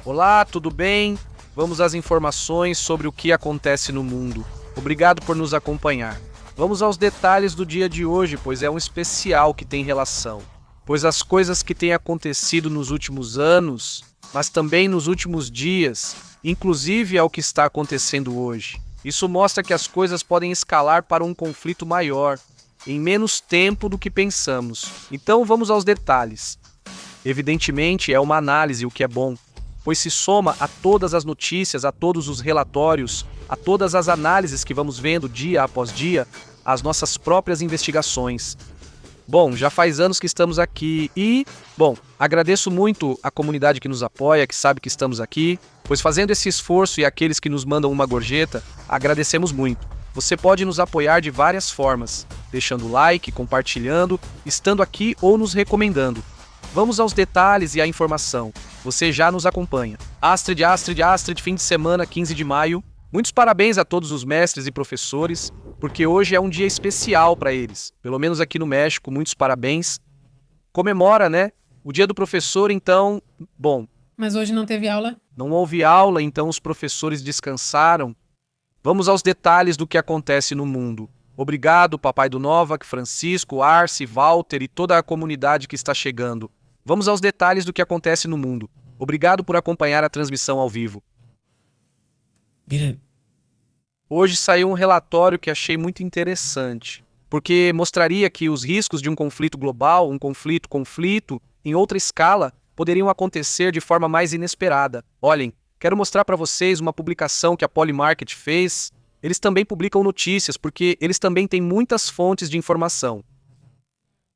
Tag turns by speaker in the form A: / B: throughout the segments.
A: Olá, tudo bem? Vamos às informações sobre o que acontece no mundo. Obrigado por nos acompanhar. Vamos aos detalhes do dia de hoje, pois é um especial que tem relação. Pois as coisas que têm acontecido nos últimos anos, mas também nos últimos dias, inclusive é o que está acontecendo hoje. Isso mostra que as coisas podem escalar para um conflito maior, em menos tempo do que pensamos. Então vamos aos detalhes. Evidentemente, é uma análise, o que é bom, pois se soma a todas as notícias, a todos os relatórios, a todas as análises que vamos vendo dia após dia, as nossas próprias investigações. Bom, já faz anos que estamos aqui e, agradeço muito a comunidade que nos apoia, que sabe que estamos aqui, pois fazendo esse esforço e aqueles que nos mandam uma gorjeta, agradecemos muito. Você pode nos apoiar de várias formas, deixando like, compartilhando, estando aqui ou nos recomendando. Vamos aos detalhes e à informação. Você já nos acompanha. Astrid, fim de semana, 15 de maio. Muitos parabéns a todos os mestres e professores, porque hoje é um dia especial para eles. Pelo menos aqui no México, muitos parabéns. Comemora, né? O dia do professor, então,
B: Mas hoje não teve aula?
A: não houve aula, então os professores descansaram. Vamos aos detalhes do que acontece no mundo. Obrigado, Papai do Novak, Francisco, Arce, Walter e toda a comunidade que está chegando. Vamos aos detalhes do que acontece no mundo. Obrigado por acompanhar a transmissão ao vivo.
B: Mira,
A: Hoje saiu um relatório que achei muito interessante, porque mostraria que os riscos de um conflito global, um conflito, em outra escala, poderiam acontecer de forma mais inesperada. Olhem, quero mostrar para vocês uma publicação que a Polymarket fez. Eles também publicam notícias, porque eles também têm muitas fontes de informação.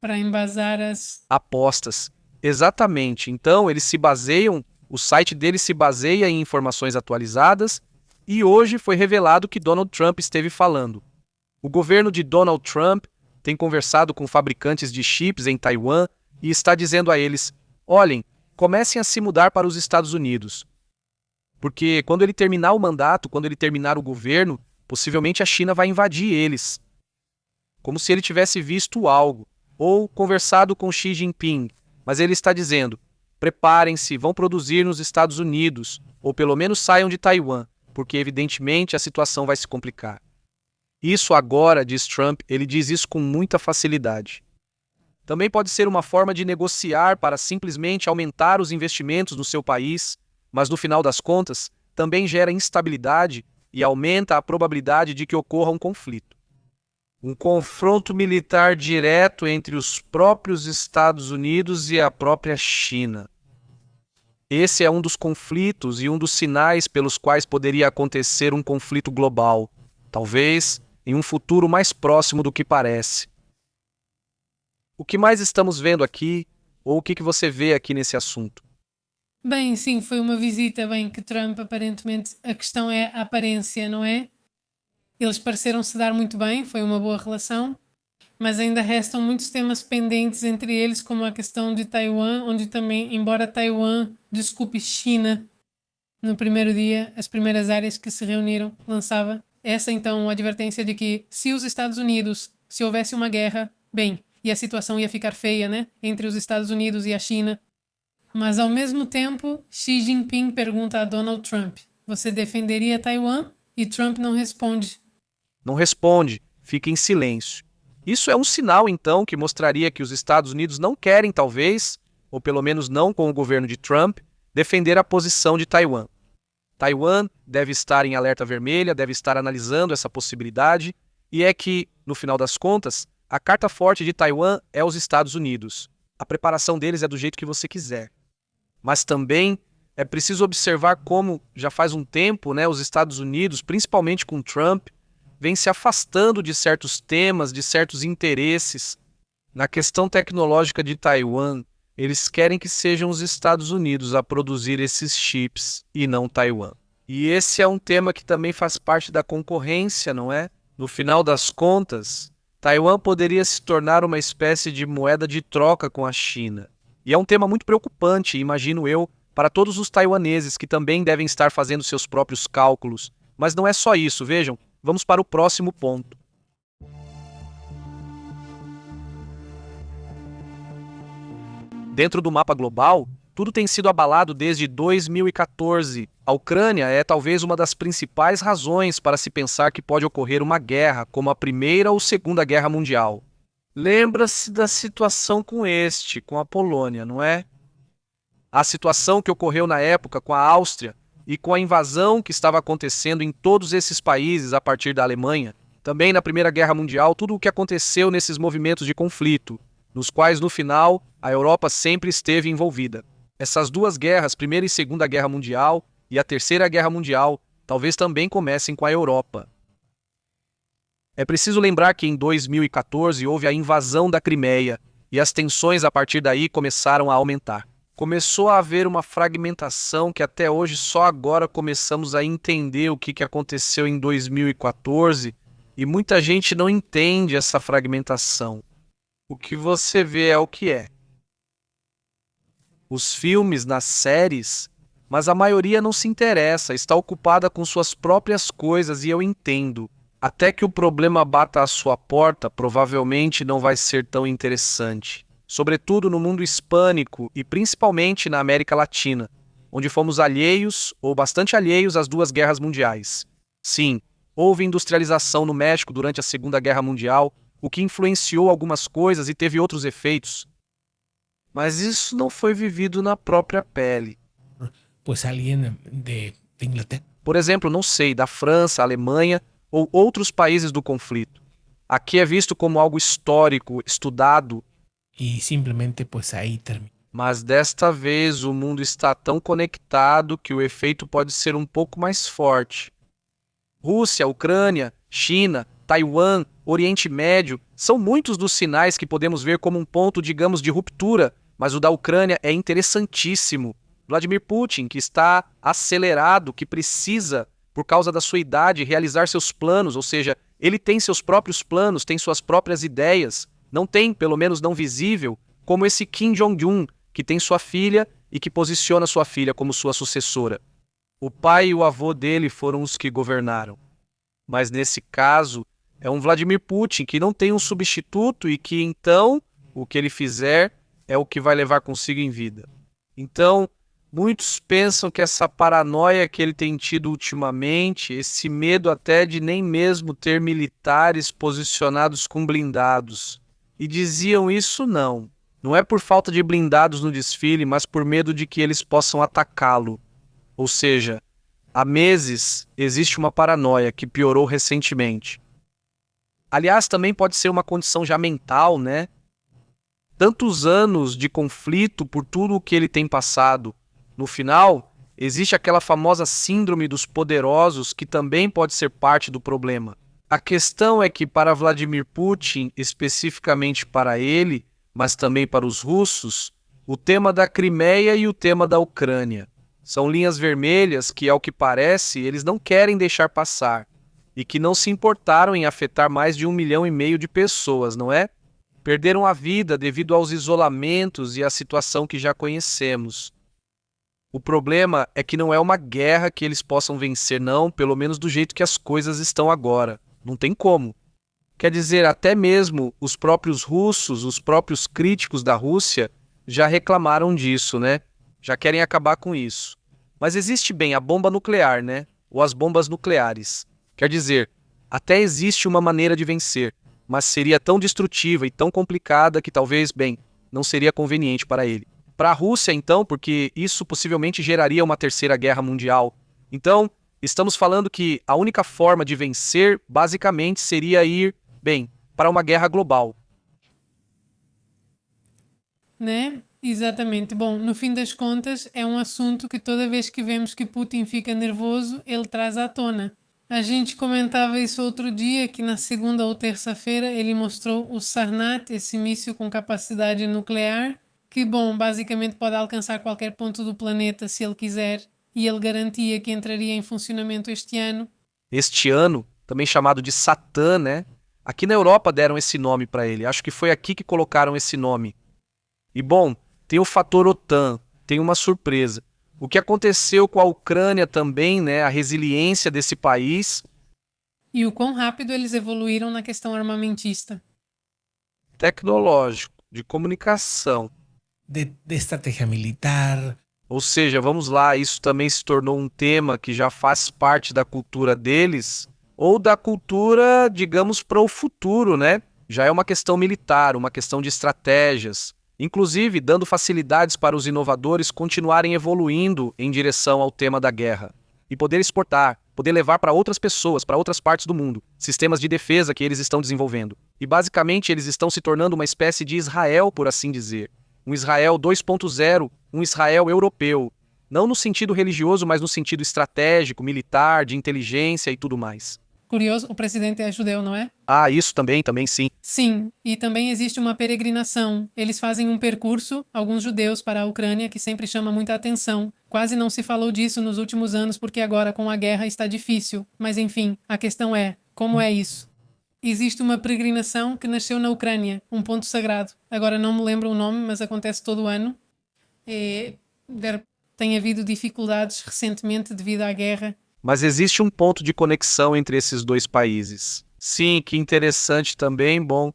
B: para embasar as...
A: Apostas. Exatamente. Então, o site deles se baseia em informações atualizadas e hoje foi revelado que Donald Trump esteve falando. O governo de Donald Trump tem conversado com fabricantes de chips em Taiwan e está dizendo a eles: olhem, comecem a se mudar para os Estados Unidos. Porque quando ele terminar o mandato, quando ele terminar o governo, possivelmente a China vai invadir eles. Como se ele tivesse visto algo, ou conversado com Xi Jinping, mas ele está dizendo: preparem-se, vão produzir nos Estados Unidos, ou pelo menos saiam de Taiwan, porque evidentemente a situação vai se complicar. Isso agora, diz Trump, ele diz isso com muita facilidade. Também pode ser uma forma de negociar para simplesmente aumentar os investimentos no seu país, mas no final das contas, também gera instabilidade e aumenta a probabilidade de que ocorra um conflito. Um confronto militar direto entre os próprios Estados Unidos e a própria China. Esse é um dos conflitos e um dos sinais pelos quais poderia acontecer um conflito global, talvez em um futuro mais próximo do que parece. O que mais estamos vendo aqui, ou o que você vê aqui nesse assunto?
B: Bem, sim, foi uma visita, que Trump aparentemente, a questão é a aparência, não é? Eles pareceram-se dar muito bem, foi uma boa relação, mas ainda restam muitos temas pendentes entre eles, como a questão de Taiwan, onde também, embora Taiwan desculpe China no primeiro dia, as primeiras áreas que se reuniram lançava essa então a advertência de que se os Estados Unidos, se houvesse uma guerra, e a situação ia ficar feia, né, entre os Estados Unidos e a China. Mas ao mesmo tempo, Xi Jinping pergunta a Donald Trump: você defenderia Taiwan? E Trump não responde.
A: Não responde, fica em silêncio. Isso é um sinal, então, que mostraria que os Estados Unidos não querem, talvez, ou pelo menos não com o governo de Trump, defender a posição de Taiwan. Taiwan deve estar em alerta vermelha, deve estar analisando essa possibilidade, e é que, no final das contas, a carta forte de Taiwan é os Estados Unidos. A preparação deles é do jeito que você quiser. Mas também é preciso observar como, já faz um tempo, os Estados Unidos, principalmente com Trump, vem se afastando de certos temas, de certos interesses. Na questão tecnológica de Taiwan, eles querem que sejam os Estados Unidos a produzir esses chips e não Taiwan. E esse é um tema que também faz parte da concorrência, não é? No final das contas, Taiwan poderia se tornar uma espécie de moeda de troca com a China. E é um tema muito preocupante, imagino eu, para todos os taiwaneses que também devem estar fazendo seus próprios cálculos. Mas não é só isso, vejam. Vamos para o próximo ponto. Dentro do mapa global, Tudo tem sido abalado desde 2014. A Ucrânia é talvez uma das principais razões para se pensar que pode ocorrer uma guerra, como a Primeira ou Segunda Guerra Mundial. Lembra-se da situação com a Polônia, não é? A situação que ocorreu na época com a Áustria e com a invasão que estava acontecendo em todos esses países a partir da Alemanha. Também na Primeira Guerra Mundial, tudo o que aconteceu nesses movimentos de conflito, nos quais, no final, a Europa sempre esteve envolvida. Essas duas guerras, Primeira e Segunda Guerra Mundial e a Terceira Guerra Mundial, talvez também comecem com a Europa. É preciso lembrar que em 2014 houve a invasão da Crimeia e as tensões a partir daí começaram a aumentar. Começou a haver uma fragmentação que até hoje só agora começamos a entender o que aconteceu em 2014 e muita gente não entende essa fragmentação. O que você vê é o que é. Os filmes, nas séries, mas a maioria não se interessa, está ocupada com suas próprias coisas e eu entendo. Até que o problema bata à sua porta, provavelmente não vai ser tão interessante. Sobretudo no mundo hispânico e principalmente na América Latina, onde fomos alheios ou bastante alheios às duas guerras mundiais. Sim, houve industrialização no México durante a Segunda Guerra Mundial, o que influenciou algumas coisas e teve outros efeitos. Mas isso não foi vivido na própria pele.
C: Pues alguien de Inglaterra.
A: Por exemplo, não sei, da França, Alemanha ou outros países do conflito. Aqui é visto como algo histórico, estudado.
C: Y simplemente pues ahí termina.
A: Mas desta vez o mundo está tão conectado que o efeito pode ser um pouco mais forte. Rússia, Ucrânia, China, Taiwan, Oriente Médio, são muitos dos sinais que podemos ver como um ponto, digamos, de ruptura, mas o da Ucrânia é interessantíssimo. Vladimir Putin, que está acelerado, que precisa, por causa da sua idade, realizar seus planos, ou seja, ele tem seus próprios planos, tem suas próprias ideias, não tem, pelo menos não visível, como esse Kim Jong-un, que tem sua filha e que posiciona sua filha como sua sucessora. O pai e o avô dele foram os que governaram. Mas nesse caso, é um Vladimir Putin que não tem um substituto e que então, o que ele fizer é o que vai levar consigo em vida. Então, muitos pensam que essa paranoia que ele tem tido ultimamente, esse medo até de nem mesmo ter militares posicionados com blindados. E diziam isso não. Não é por falta de blindados no desfile, mas por medo de que eles possam atacá-lo. Ou seja, há meses existe uma paranoia que piorou recentemente. Aliás, também pode ser uma condição já mental, né? Tantos anos de conflito por tudo o que ele tem passado. No final, existe aquela famosa síndrome dos poderosos que também pode ser parte do problema. A questão é que para Vladimir Putin, especificamente para ele, mas também para os russos, o tema da Crimeia e o tema da Ucrânia são linhas vermelhas que, ao que parece, eles não querem deixar passar e que não se importaram em afetar mais de 1,5 milhão de pessoas, não é? Perderam a vida devido aos isolamentos e à situação que já conhecemos. O problema é que não é uma guerra que eles possam vencer, não, pelo menos do jeito que as coisas estão agora. Não tem como. Quer dizer, até mesmo os próprios russos, os próprios críticos da Rússia, já reclamaram disso, né? Já querem acabar com isso. Mas existe bem a bomba nuclear, né? Ou as bombas nucleares. Quer dizer, até existe uma maneira de vencer, mas seria tão destrutiva e tão complicada que talvez, bem, não seria conveniente para ele. Para a Rússia, então, porque isso possivelmente geraria uma terceira guerra mundial. Então, estamos falando que a única forma de vencer, basicamente, seria ir, bem, para uma guerra global.
B: Né? Exatamente. Bom, no fim das contas, é um assunto que toda vez que vemos que Putin fica nervoso, ele traz à tona. A gente comentava isso outro dia, que na segunda ou terça-feira ele mostrou o Sarnat, esse míssil com capacidade nuclear, que, bom, basicamente pode alcançar qualquer ponto do planeta se ele quiser, e ele garantia que entraria em funcionamento este ano.
A: Este ano, também chamado de Satã, né? Aqui na Europa deram esse nome para ele. Acho que foi aqui que colocaram esse nome. E, bom, tem o fator OTAN, tem uma surpresa. O que aconteceu com a Ucrânia também, né? A resiliência desse país.
B: E o quão rápido eles evoluíram na questão armamentista.
A: Tecnológico, de comunicação.
C: de estrategia militar.
A: Ou seja, vamos lá, isso também se tornou um tema que já faz parte da cultura deles, ou da cultura, digamos, para o futuro, né? Já é uma questão militar, uma questão de estratégias, inclusive dando facilidades para os inovadores continuarem evoluindo em direção ao tema da guerra e poder exportar, poder levar para outras pessoas, para outras partes do mundo, sistemas de defesa que eles estão desenvolvendo. E basicamente eles estão se tornando uma espécie de Israel, por assim dizer. Um Israel 2.0, um Israel europeu. Não no sentido religioso, mas no sentido estratégico, militar, de inteligência e tudo mais.
B: Curioso, o presidente é judeu, não é?
A: Ah, isso também sim.
B: Sim, e também existe uma peregrinação. Eles fazem um percurso, alguns judeus, para a Ucrânia, que sempre chama muita atenção. Quase não se falou disso nos últimos anos, porque agora com a guerra está difícil. Mas enfim, a questão é, como é isso? Existe uma peregrinação que nasceu na Ucrânia, um ponto sagrado. Agora não me lembro o nome, mas acontece todo o ano. Tem havido dificuldades recentemente devido à guerra.
A: Mas existe um ponto de conexão entre esses dois países. Sim, que interessante também, bom,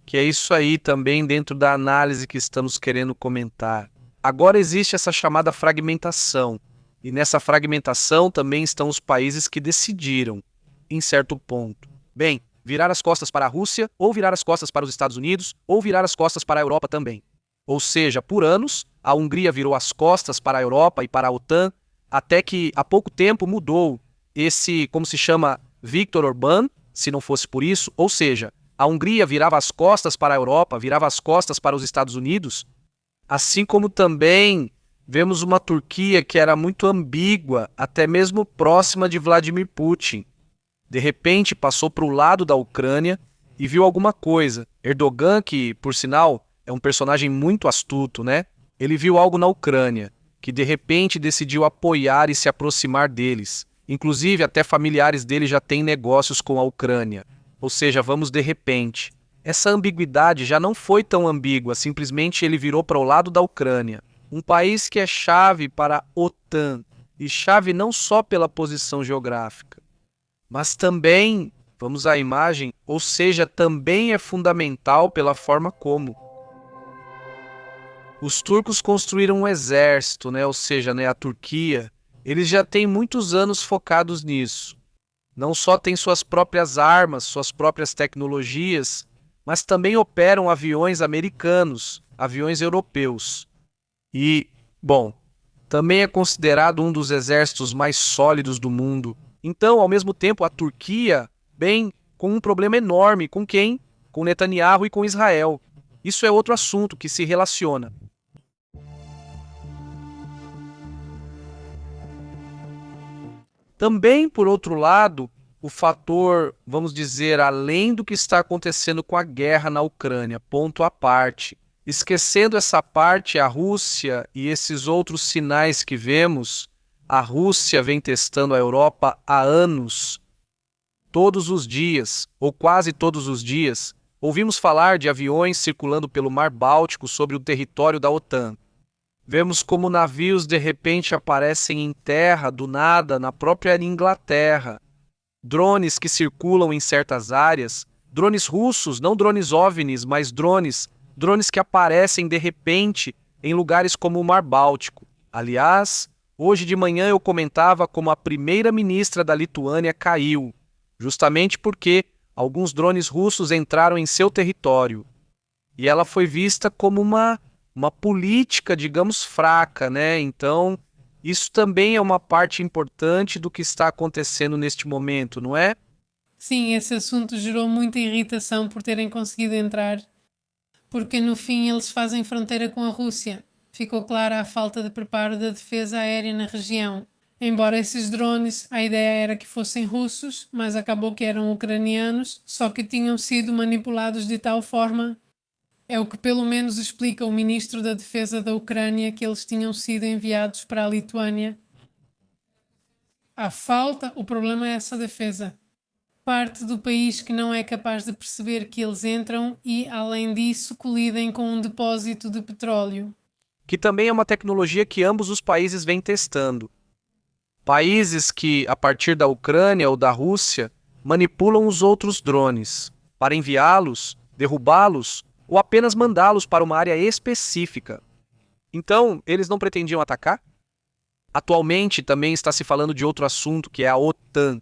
A: que é isso aí também dentro da análise que estamos querendo comentar. Agora existe essa chamada fragmentação, e nessa fragmentação também estão os países que decidiram, em certo ponto. Bem, virar as costas para a Rússia, ou virar as costas para os Estados Unidos, ou virar as costas para a Europa também. Ou seja, por anos, a Hungria virou as costas para a Europa e para a OTAN, até que há pouco tempo mudou esse, como se chama, Viktor Orbán, se não fosse por isso, ou seja, a Hungria virava as costas para a Europa, virava as costas para os Estados Unidos, assim como também vemos uma Turquia que era muito ambígua, até mesmo próxima de Vladimir Putin. De repente passou para o lado da Ucrânia e viu alguma coisa. Erdogan, que, por sinal, é um personagem muito astuto, né? Ele viu algo na Ucrânia, que de repente decidiu apoiar e se aproximar deles. Inclusive, até familiares dele já têm negócios com a Ucrânia. Ou seja, vamos de repente. Essa ambiguidade já não foi tão ambígua, simplesmente ele virou para o lado da Ucrânia. Um país que é chave para a OTAN, e chave não só pela posição geográfica, mas também, vamos à imagem, ou seja, também é fundamental pela forma como. Os turcos construíram um exército, né? Ou seja, né, a Turquia, eles já têm muitos anos focados nisso. Não só têm suas próprias armas, suas próprias tecnologias, mas também operam aviões americanos, aviões europeus. E, bom, também é considerado um dos exércitos mais sólidos do mundo. Então, ao mesmo tempo, a Turquia, bem, com um problema enorme. Com quem? Com Netanyahu e com Israel. Isso é outro assunto que se relaciona. Também, por outro lado, o fator, vamos dizer, além do que está acontecendo com a guerra na Ucrânia, ponto à parte. Esquecendo essa parte, a Rússia e esses outros sinais que vemos, a Rússia vem testando a Europa há anos. Todos os dias, ou quase todos os dias, ouvimos falar de aviões circulando pelo Mar Báltico sobre o território da OTAN. Vemos como navios de repente aparecem em terra, do nada, na própria Inglaterra. Drones que circulam em certas áreas, drones russos, não drones OVNIs, mas drones que aparecem de repente em lugares como o Mar Báltico. Aliás, hoje de manhã eu comentava como a primeira-ministra da Lituânia caiu, justamente porque alguns drones russos entraram em seu território. E ela foi vista como uma política, digamos, fraca, né? Então, isso também é uma parte importante do que está acontecendo neste momento, não é?
B: Sim, esse assunto gerou muita irritação por terem conseguido entrar, porque no fim eles fazem fronteira com a Rússia. Ficou clara a falta de preparo da defesa aérea na região. Embora esses drones, a ideia era que fossem russos, mas acabou que eram ucranianos, só que tinham sido manipulados de tal forma. É o que pelo menos explica o ministro da Defesa da Ucrânia, que eles tinham sido enviados para a Lituânia. O problema é essa defesa. Parte do país que não é capaz de perceber que eles entram e, além disso, colidem com um depósito de petróleo.
A: Que também é uma tecnologia que ambos os países vêm testando. Países que, a partir da Ucrânia ou da Rússia, manipulam os outros drones para enviá-los, derrubá-los ou apenas mandá-los para uma área específica. Então, eles não pretendiam atacar? Atualmente, também está se falando de outro assunto, que é a OTAN.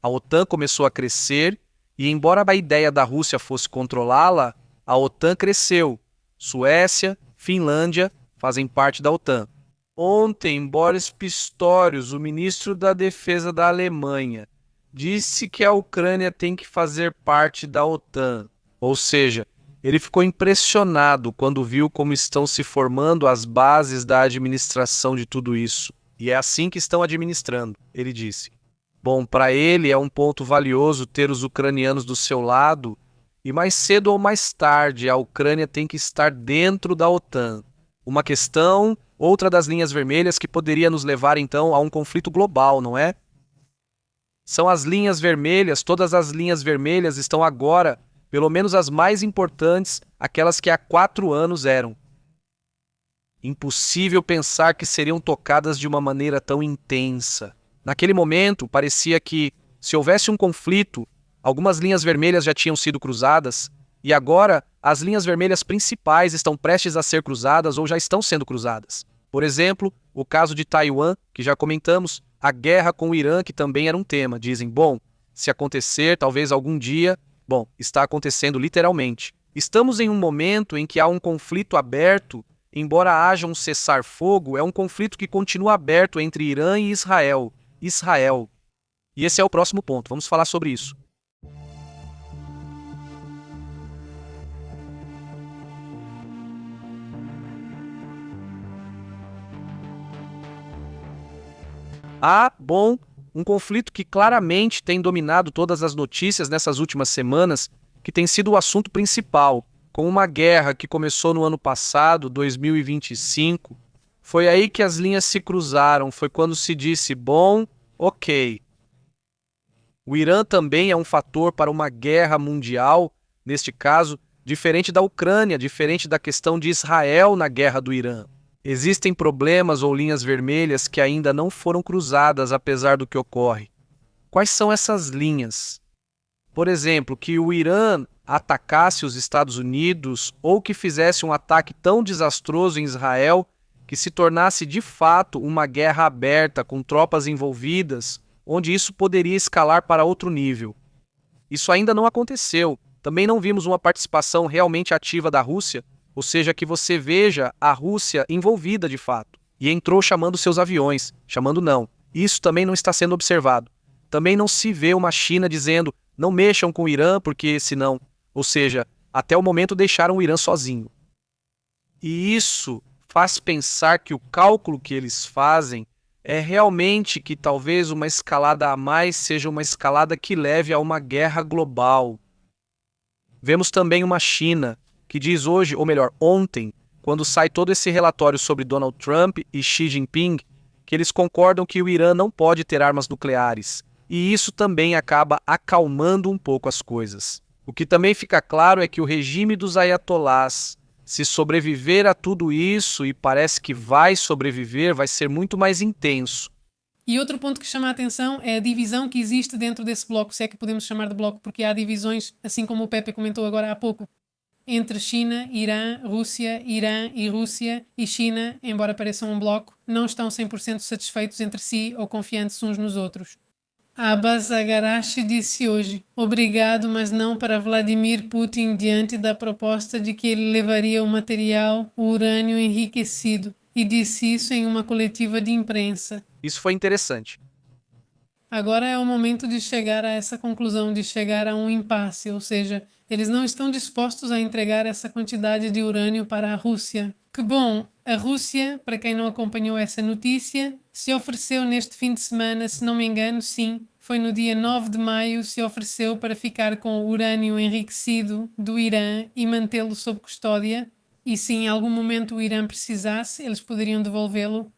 A: A OTAN começou a crescer e, embora a ideia da Rússia fosse controlá-la, a OTAN cresceu. Suécia, Finlândia fazem parte da OTAN. Ontem, Boris Pistorius, o ministro da Defesa da Alemanha, disse que a Ucrânia tem que fazer parte da OTAN. Ou seja, ele ficou impressionado quando viu como estão se formando as bases da administração de tudo isso. E é assim que estão administrando, ele disse. Bom, para ele é um ponto valioso ter os ucranianos do seu lado, e mais cedo ou mais tarde a Ucrânia tem que estar dentro da OTAN. Uma questão, outra das linhas vermelhas que poderia nos levar então a um conflito global, não é? São as linhas vermelhas, todas as linhas vermelhas estão agora, pelo menos as mais importantes, aquelas que há 4 anos eram. Impossível pensar que seriam tocadas de uma maneira tão intensa. Naquele momento, parecia que, se houvesse um conflito, algumas linhas vermelhas já tinham sido cruzadas, e agora as linhas vermelhas principais estão prestes a ser cruzadas ou já estão sendo cruzadas. Por exemplo, o caso de Taiwan, que já comentamos, a guerra com o Irã, que também era um tema. Dizem, bom, se acontecer, talvez algum dia... Bom, está acontecendo literalmente. Estamos em um momento em que há um conflito aberto, embora haja um cessar-fogo, é um conflito que continua aberto entre Irã e Israel. E esse é o próximo ponto, vamos falar sobre isso. Um conflito que claramente tem dominado todas as notícias nessas últimas semanas, que tem sido o assunto principal, com uma guerra que começou no ano passado, 2025. Foi aí que as linhas se cruzaram, foi quando se disse, bom, ok. O Irã também é um fator para uma guerra mundial, neste caso, diferente da Ucrânia, diferente da questão de Israel na guerra do Irã. Existem problemas ou linhas vermelhas que ainda não foram cruzadas apesar do que ocorre. Quais são essas linhas? Por exemplo, que o Irã atacasse os Estados Unidos ou que fizesse um ataque tão desastroso em Israel que se tornasse de fato uma guerra aberta com tropas envolvidas, onde isso poderia escalar para outro nível. Isso ainda não aconteceu. Também não vimos uma participação realmente ativa da Rússia, ou seja, que você veja a Rússia envolvida de fato. E entrou chamando seus aviões, chamando não. Isso também não está sendo observado. Também não se vê uma China dizendo, não mexam com o Irã porque senão... Ou seja, até o momento deixaram o Irã sozinho. E isso faz pensar que o cálculo que eles fazem é realmente que talvez uma escalada a mais seja uma escalada que leve a uma guerra global. Vemos também uma China que diz hoje, ou melhor, ontem, quando sai todo esse relatório sobre Donald Trump e Xi Jinping, que eles concordam que o Irã não pode ter armas nucleares. E isso também acaba acalmando um pouco as coisas. O que também fica claro é que o regime dos ayatolás, se sobreviver a tudo isso, e parece que vai sobreviver, vai ser muito mais intenso.
B: E outro ponto que chama a atenção é a divisão que existe dentro desse bloco, se é que podemos chamar de bloco, porque há divisões, assim como o Pepe comentou agora há pouco, entre China, Irã, Rússia, Irã e Rússia e China, embora pareçam um bloco, não estão 100% satisfeitos entre si ou confiantes uns nos outros. Abbas Agarashi disse hoje, obrigado, mas não para Vladimir Putin diante da proposta de que ele levaria o material, o urânio enriquecido, e disse isso em uma coletiva de imprensa.
A: Isso foi interessante.
B: Agora é o momento de chegar a essa conclusão, de chegar a um impasse, ou seja, eles não estão dispostos a entregar essa quantidade de urânio para a Rússia. Que bom, a Rússia, para quem não acompanhou essa notícia, se ofereceu neste fim de semana, se não me engano, sim, foi no dia 9 de maio, se ofereceu para ficar com o urânio enriquecido do Irã e mantê-lo sob custódia. E se em algum momento o Irã precisasse, eles poderiam devolvê-lo.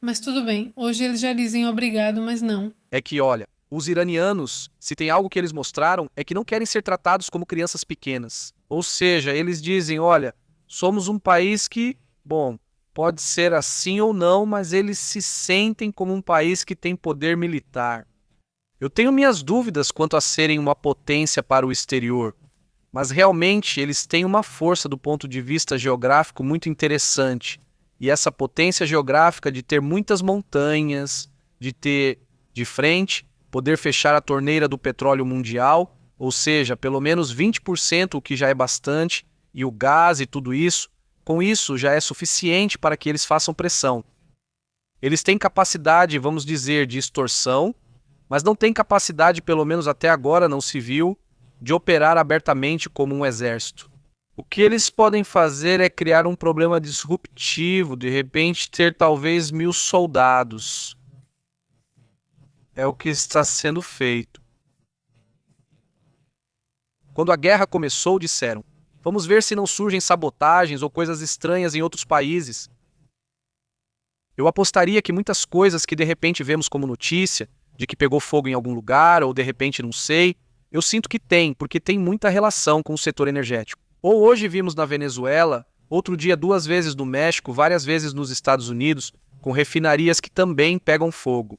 B: Mas tudo bem, hoje eles já dizem obrigado, mas não.
A: É que, olha, os iranianos, se tem algo que eles mostraram, é que não querem ser tratados como crianças pequenas. Ou seja, eles dizem, olha, somos um país que, bom, pode ser assim ou não, mas eles se sentem como um país que tem poder militar. Eu tenho minhas dúvidas quanto a serem uma potência para o exterior, mas realmente eles têm uma força do ponto de vista geográfico muito interessante. e essa potência geográfica de ter muitas montanhas, de ter de frente, poder fechar a torneira do petróleo mundial, ou seja, pelo menos 20%, o que já é bastante, e o gás e tudo isso, com isso já é suficiente para que eles façam pressão. Eles têm capacidade, vamos dizer, de extorsão, mas não têm capacidade, pelo menos até agora não se viu, de operar abertamente como um exército. O que eles podem fazer é criar um problema disruptivo, de repente ter talvez 1.000 soldados. É o que está sendo feito. Quando a guerra começou, disseram: vamos ver se não surgem sabotagens ou coisas estranhas em outros países. Eu apostaria que muitas coisas que de repente vemos como notícia, de que pegou fogo em algum lugar ou de repente não sei, eu sinto que tem, porque tem muita relação com o setor energético. Ou hoje vimos na Venezuela, outro dia 2 vezes no México, várias vezes nos Estados Unidos, com refinarias que também pegam fogo.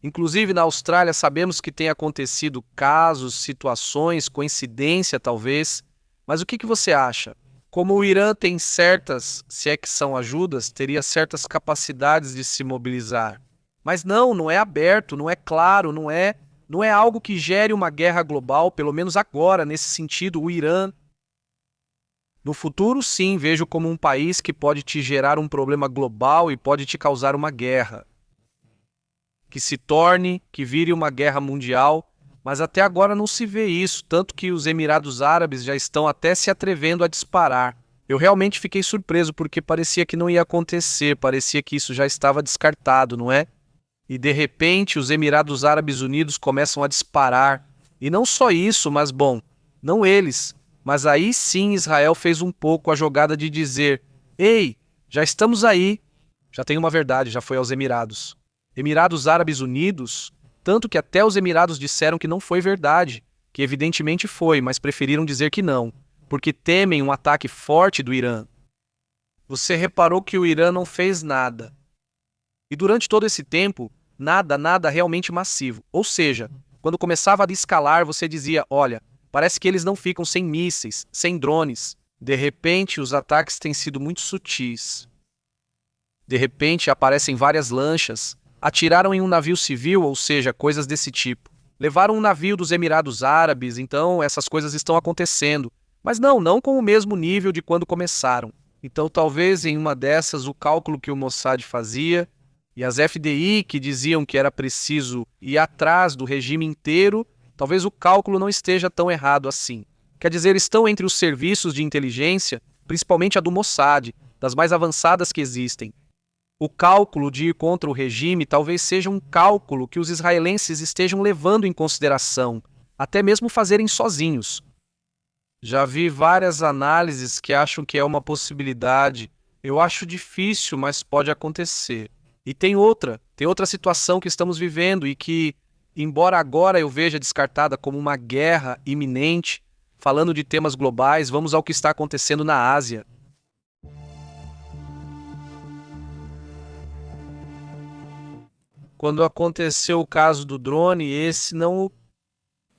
A: Inclusive na Austrália sabemos que tem acontecido casos, situações, coincidência talvez, mas o que você acha? Como o Irã tem certas, se é que são ajudas, teria certas capacidades de se mobilizar. Mas não é aberto, não é claro, não é algo que gere uma guerra global, pelo menos agora, nesse sentido, o Irã. No futuro, sim, vejo como um país que pode te gerar um problema global e pode te causar uma guerra. Que se torne, que vire uma guerra mundial, mas até agora não se vê isso, tanto que os Emirados Árabes já estão até se atrevendo a disparar. Eu realmente fiquei surpreso porque parecia que não ia acontecer, parecia que isso já estava descartado, não é? E de repente os Emirados Árabes Unidos começam a disparar. E não só isso, mas bom, não eles, mas aí sim Israel fez um pouco a jogada de dizer: ei, já estamos aí. Já tem uma verdade, já foi aos Emirados. Emirados Árabes Unidos, tanto que até os Emirados disseram que não foi verdade, que evidentemente foi, mas preferiram dizer que não, porque temem um ataque forte do Irã. Você reparou que o Irã não fez nada. E durante todo esse tempo, nada realmente massivo. Ou seja, quando começava a escalar, você dizia: olha, parece que eles não ficam sem mísseis, sem drones. De repente, os ataques têm sido muito sutis. De repente, aparecem várias lanchas, atiraram em um navio civil, ou seja, coisas desse tipo. Levaram um navio dos Emirados Árabes, então essas coisas estão acontecendo. Mas não com o mesmo nível de quando começaram. Então talvez em uma dessas o cálculo que o Mossad fazia e as FDI que diziam que era preciso ir atrás do regime inteiro, talvez o cálculo não esteja tão errado assim. Quer dizer, estão entre os serviços de inteligência, principalmente a do Mossad, das mais avançadas que existem. O cálculo de ir contra o regime talvez seja um cálculo que os israelenses estejam levando em consideração, até mesmo fazerem sozinhos. Já vi várias análises que acham que é uma possibilidade. Eu acho difícil, mas pode acontecer. E tem outra situação que estamos vivendo e que, embora agora eu veja descartada como uma guerra iminente, falando de temas globais, vamos ao que está acontecendo na Ásia. Quando aconteceu o caso do drone, esse não...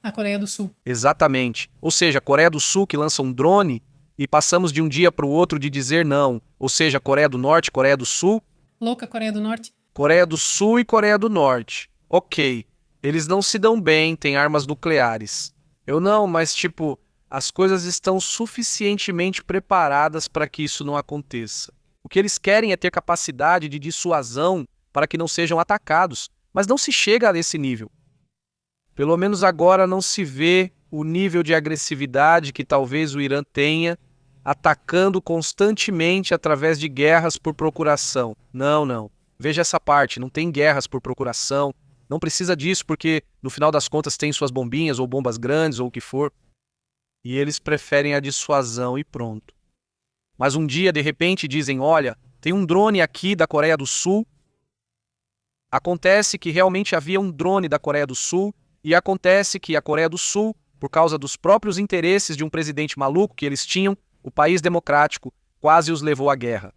B: A Coreia do Sul.
A: Exatamente. Ou seja, a Coreia do Sul que lança um drone e passamos de um dia para o outro de dizer não. Ou seja, Coreia do Norte, Coreia do Sul.
B: Louca Coreia do Norte.
A: Coreia do Sul e Coreia do Norte. Ok. Eles não se dão bem, têm armas nucleares. Mas as coisas estão suficientemente preparadas para que isso não aconteça. O que eles querem é ter capacidade de dissuasão para que não sejam atacados, mas não se chega a esse nível. Pelo menos agora não se vê o nível de agressividade que talvez o Irã tenha, atacando constantemente através de guerras por procuração. Não. Veja essa parte, não tem guerras por procuração, não precisa disso porque no final das contas tem suas bombinhas ou bombas grandes ou o que for. E eles preferem a dissuasão e pronto. Mas um dia, de repente, dizem: olha, tem um drone aqui da Coreia do Sul. Acontece que realmente havia um drone da Coreia do Sul e acontece que a Coreia do Sul, por causa dos próprios interesses de um presidente maluco que eles tinham, o país democrático quase os levou à guerra.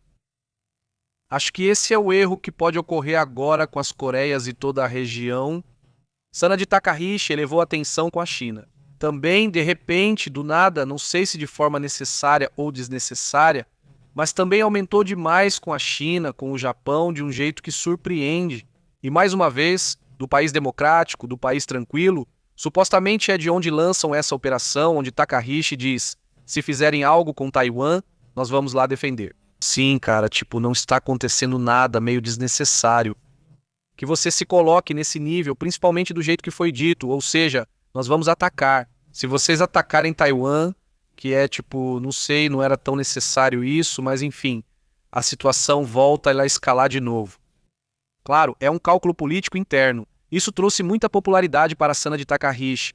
A: Acho que esse é o erro que pode ocorrer agora com as Coreias e toda a região. Sanad Takaichi elevou a tensão com a China. Também, de repente, do nada, não sei se de forma necessária ou desnecessária, mas também aumentou demais com a China, com o Japão, de um jeito que surpreende. E mais uma vez, do país democrático, do país tranquilo, supostamente é de onde lançam essa operação, onde Takahiji diz: se fizerem algo com Taiwan, nós vamos lá defender. Sim, cara, não está acontecendo nada meio desnecessário. Que você se coloque nesse nível, principalmente do jeito que foi dito, ou seja, nós vamos atacar. Se vocês atacarem Taiwan, que é não sei, não era tão necessário isso, mas enfim, a situação volta a escalar de novo. Claro, é um cálculo político interno. Isso trouxe muita popularidade para a Sana de Takahiji.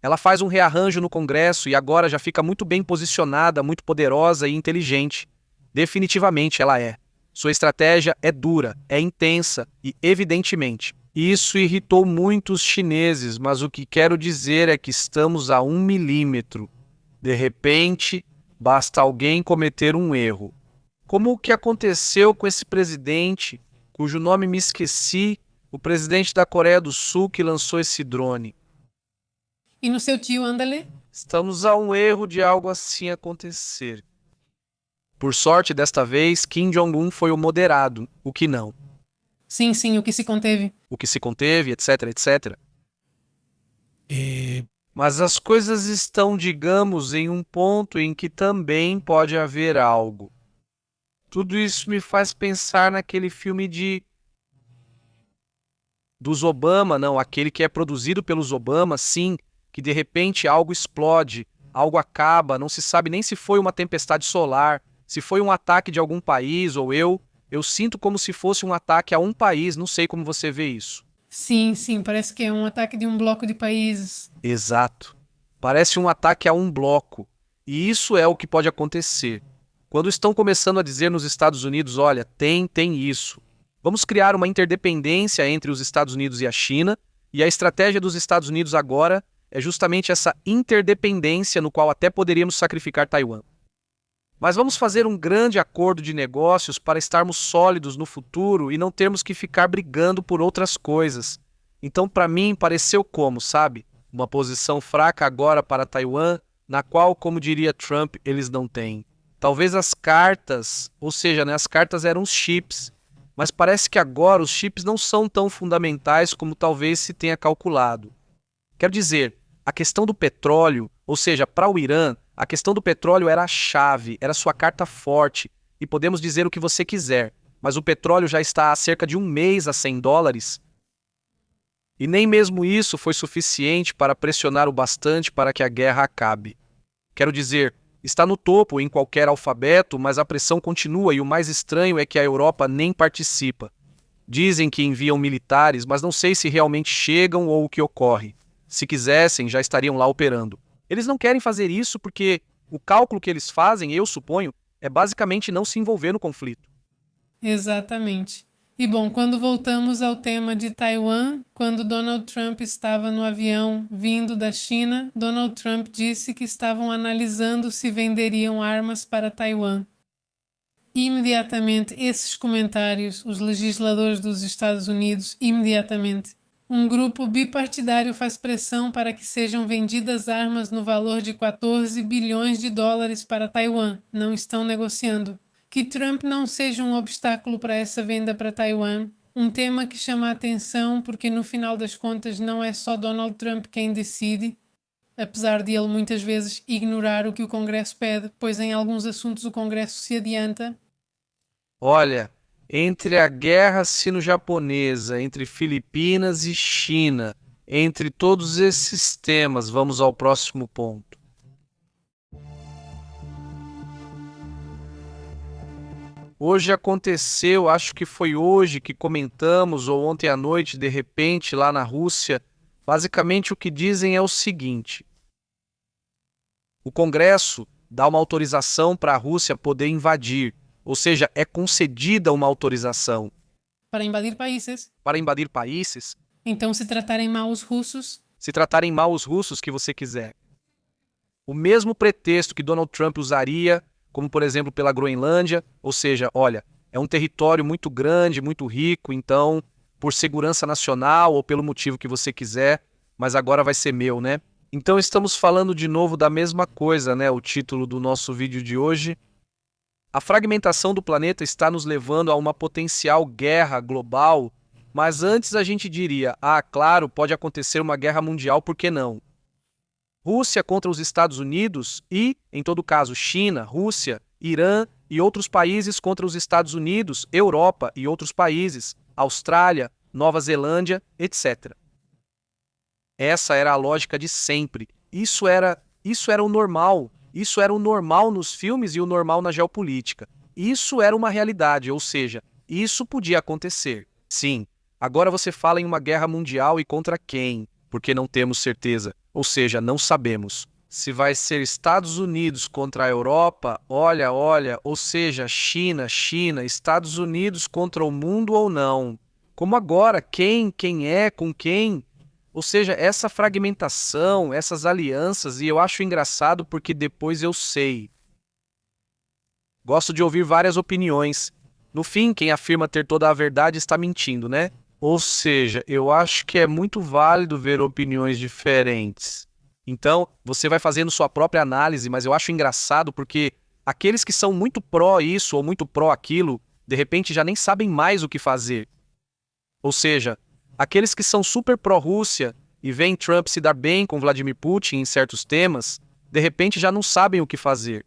A: Ela faz um rearranjo no Congresso e agora já fica muito bem posicionada, muito poderosa e inteligente. Definitivamente ela é. Sua estratégia é dura, é intensa e, evidentemente, isso irritou muitos chineses, mas o que quero dizer é que estamos a 1 milímetro. De repente, basta alguém cometer um erro. Como o que aconteceu com esse presidente, cujo nome me esqueci, o presidente da Coreia do Sul que lançou esse drone.
B: E no seu tio, Andale?
A: Estamos a um erro de algo assim acontecer. Por sorte, desta vez, Kim Jong-un foi o moderado, o que não.
B: Sim, o que se conteve.
A: O que se conteve, etc, etc. Mas as coisas estão, digamos, em um ponto em que também pode haver algo. Tudo isso me faz pensar naquele filme dos Obama, não, aquele que é produzido pelos Obama, sim, que de repente algo explode, algo acaba, não se sabe nem se foi uma tempestade solar, se foi um ataque de algum país ou eu sinto como se fosse um ataque a um país, não sei como você vê isso.
B: Sim, parece que é um ataque de um bloco de países.
A: Exato. Parece um ataque a um bloco. E isso é o que pode acontecer. Quando estão começando a dizer nos Estados Unidos, olha, tem isso. Vamos criar uma interdependência entre os Estados Unidos e a China, e a estratégia dos Estados Unidos agora é justamente essa interdependência no qual até poderíamos sacrificar Taiwan. Mas vamos fazer um grande acordo de negócios para estarmos sólidos no futuro e não termos que ficar brigando por outras coisas. Então, para mim, pareceu como, sabe? Uma posição fraca agora para Taiwan, na qual, como diria Trump, eles não têm. Talvez as cartas, ou seja, as cartas eram os chips, mas parece que agora os chips não são tão fundamentais como talvez se tenha calculado. Quero dizer, a questão do petróleo, ou seja, para o Irã, a questão do petróleo era a chave, era sua carta forte, e podemos dizer o que você quiser, mas o petróleo já está há cerca de um mês a $100, e nem mesmo isso foi suficiente para pressionar o bastante para que a guerra acabe. Quero dizer, está no topo em qualquer alfabeto, mas a pressão continua e o mais estranho é que a Europa nem participa. Dizem que enviam militares, mas não sei se realmente chegam ou o que ocorre. Se quisessem, já estariam lá operando. Eles não querem fazer isso porque o cálculo que eles fazem, eu suponho, é basicamente não se envolver no conflito.
B: Exatamente. E bom, quando voltamos ao tema de Taiwan, quando Donald Trump estava no avião vindo da China, Donald Trump disse que estavam analisando se venderiam armas para Taiwan. Imediatamente, esses comentários, os legisladores dos Estados Unidos, um grupo bipartidário faz pressão para que sejam vendidas armas no valor de $14 bilhões para Taiwan. Não estão negociando. Que Trump não seja um obstáculo para essa venda para Taiwan. Um tema que chama a atenção porque no final das contas não é só Donald Trump quem decide, apesar de ele muitas vezes ignorar o que o Congresso pede, pois em alguns assuntos o Congresso se adianta.
A: Olha, entre a guerra sino-japonesa, entre Filipinas e China, entre todos esses temas, vamos ao próximo ponto. Hoje aconteceu, acho que foi hoje que comentamos, ou ontem à noite, de repente, lá na Rússia, basicamente o que dizem é o seguinte: o Congresso dá uma autorização para a Rússia poder invadir, ou seja, é concedida uma autorização.
B: Para invadir países.
A: Para invadir países.
B: Então, se tratarem mal os russos.
A: Se tratarem mal os russos que você quiser. O mesmo pretexto que Donald Trump usaria, como por exemplo pela Groenlândia, ou seja, olha, é um território muito grande, muito rico, então, por segurança nacional ou pelo motivo que você quiser, mas agora vai ser meu, né? Então estamos falando de novo da mesma coisa, né? O título do nosso vídeo de hoje. A fragmentação do planeta está nos levando a uma potencial guerra global, mas antes a gente diria, claro, pode acontecer uma guerra mundial, por que não? Rússia contra os Estados Unidos e, em todo caso, China, Rússia, Irã e outros países contra os Estados Unidos, Europa e outros países, Austrália, Nova Zelândia, etc. Essa era a lógica de sempre. Isso era o normal. Isso era o normal nos filmes e o normal na geopolítica. Isso era uma realidade, ou seja, isso podia acontecer. Sim, agora você fala em uma guerra mundial e contra quem? Porque não temos certeza, ou seja, não sabemos. Se vai ser Estados Unidos contra a Europa, olha, ou seja, China, Estados Unidos contra o mundo ou não. Como agora, quem é, com quem? Ou seja, essa fragmentação, essas alianças, e eu acho engraçado porque depois eu sei. Gosto de ouvir várias opiniões. No fim, quem afirma ter toda a verdade está mentindo, né? Ou seja, eu acho que é muito válido ver opiniões diferentes. Então, você vai fazendo sua própria análise, mas eu acho engraçado porque aqueles que são muito pró isso ou muito pró aquilo, de repente já nem sabem mais o que fazer. Ou seja, aqueles que são super pró-Rússia e veem Trump se dar bem com Vladimir Putin em certos temas, de repente já não sabem o que fazer.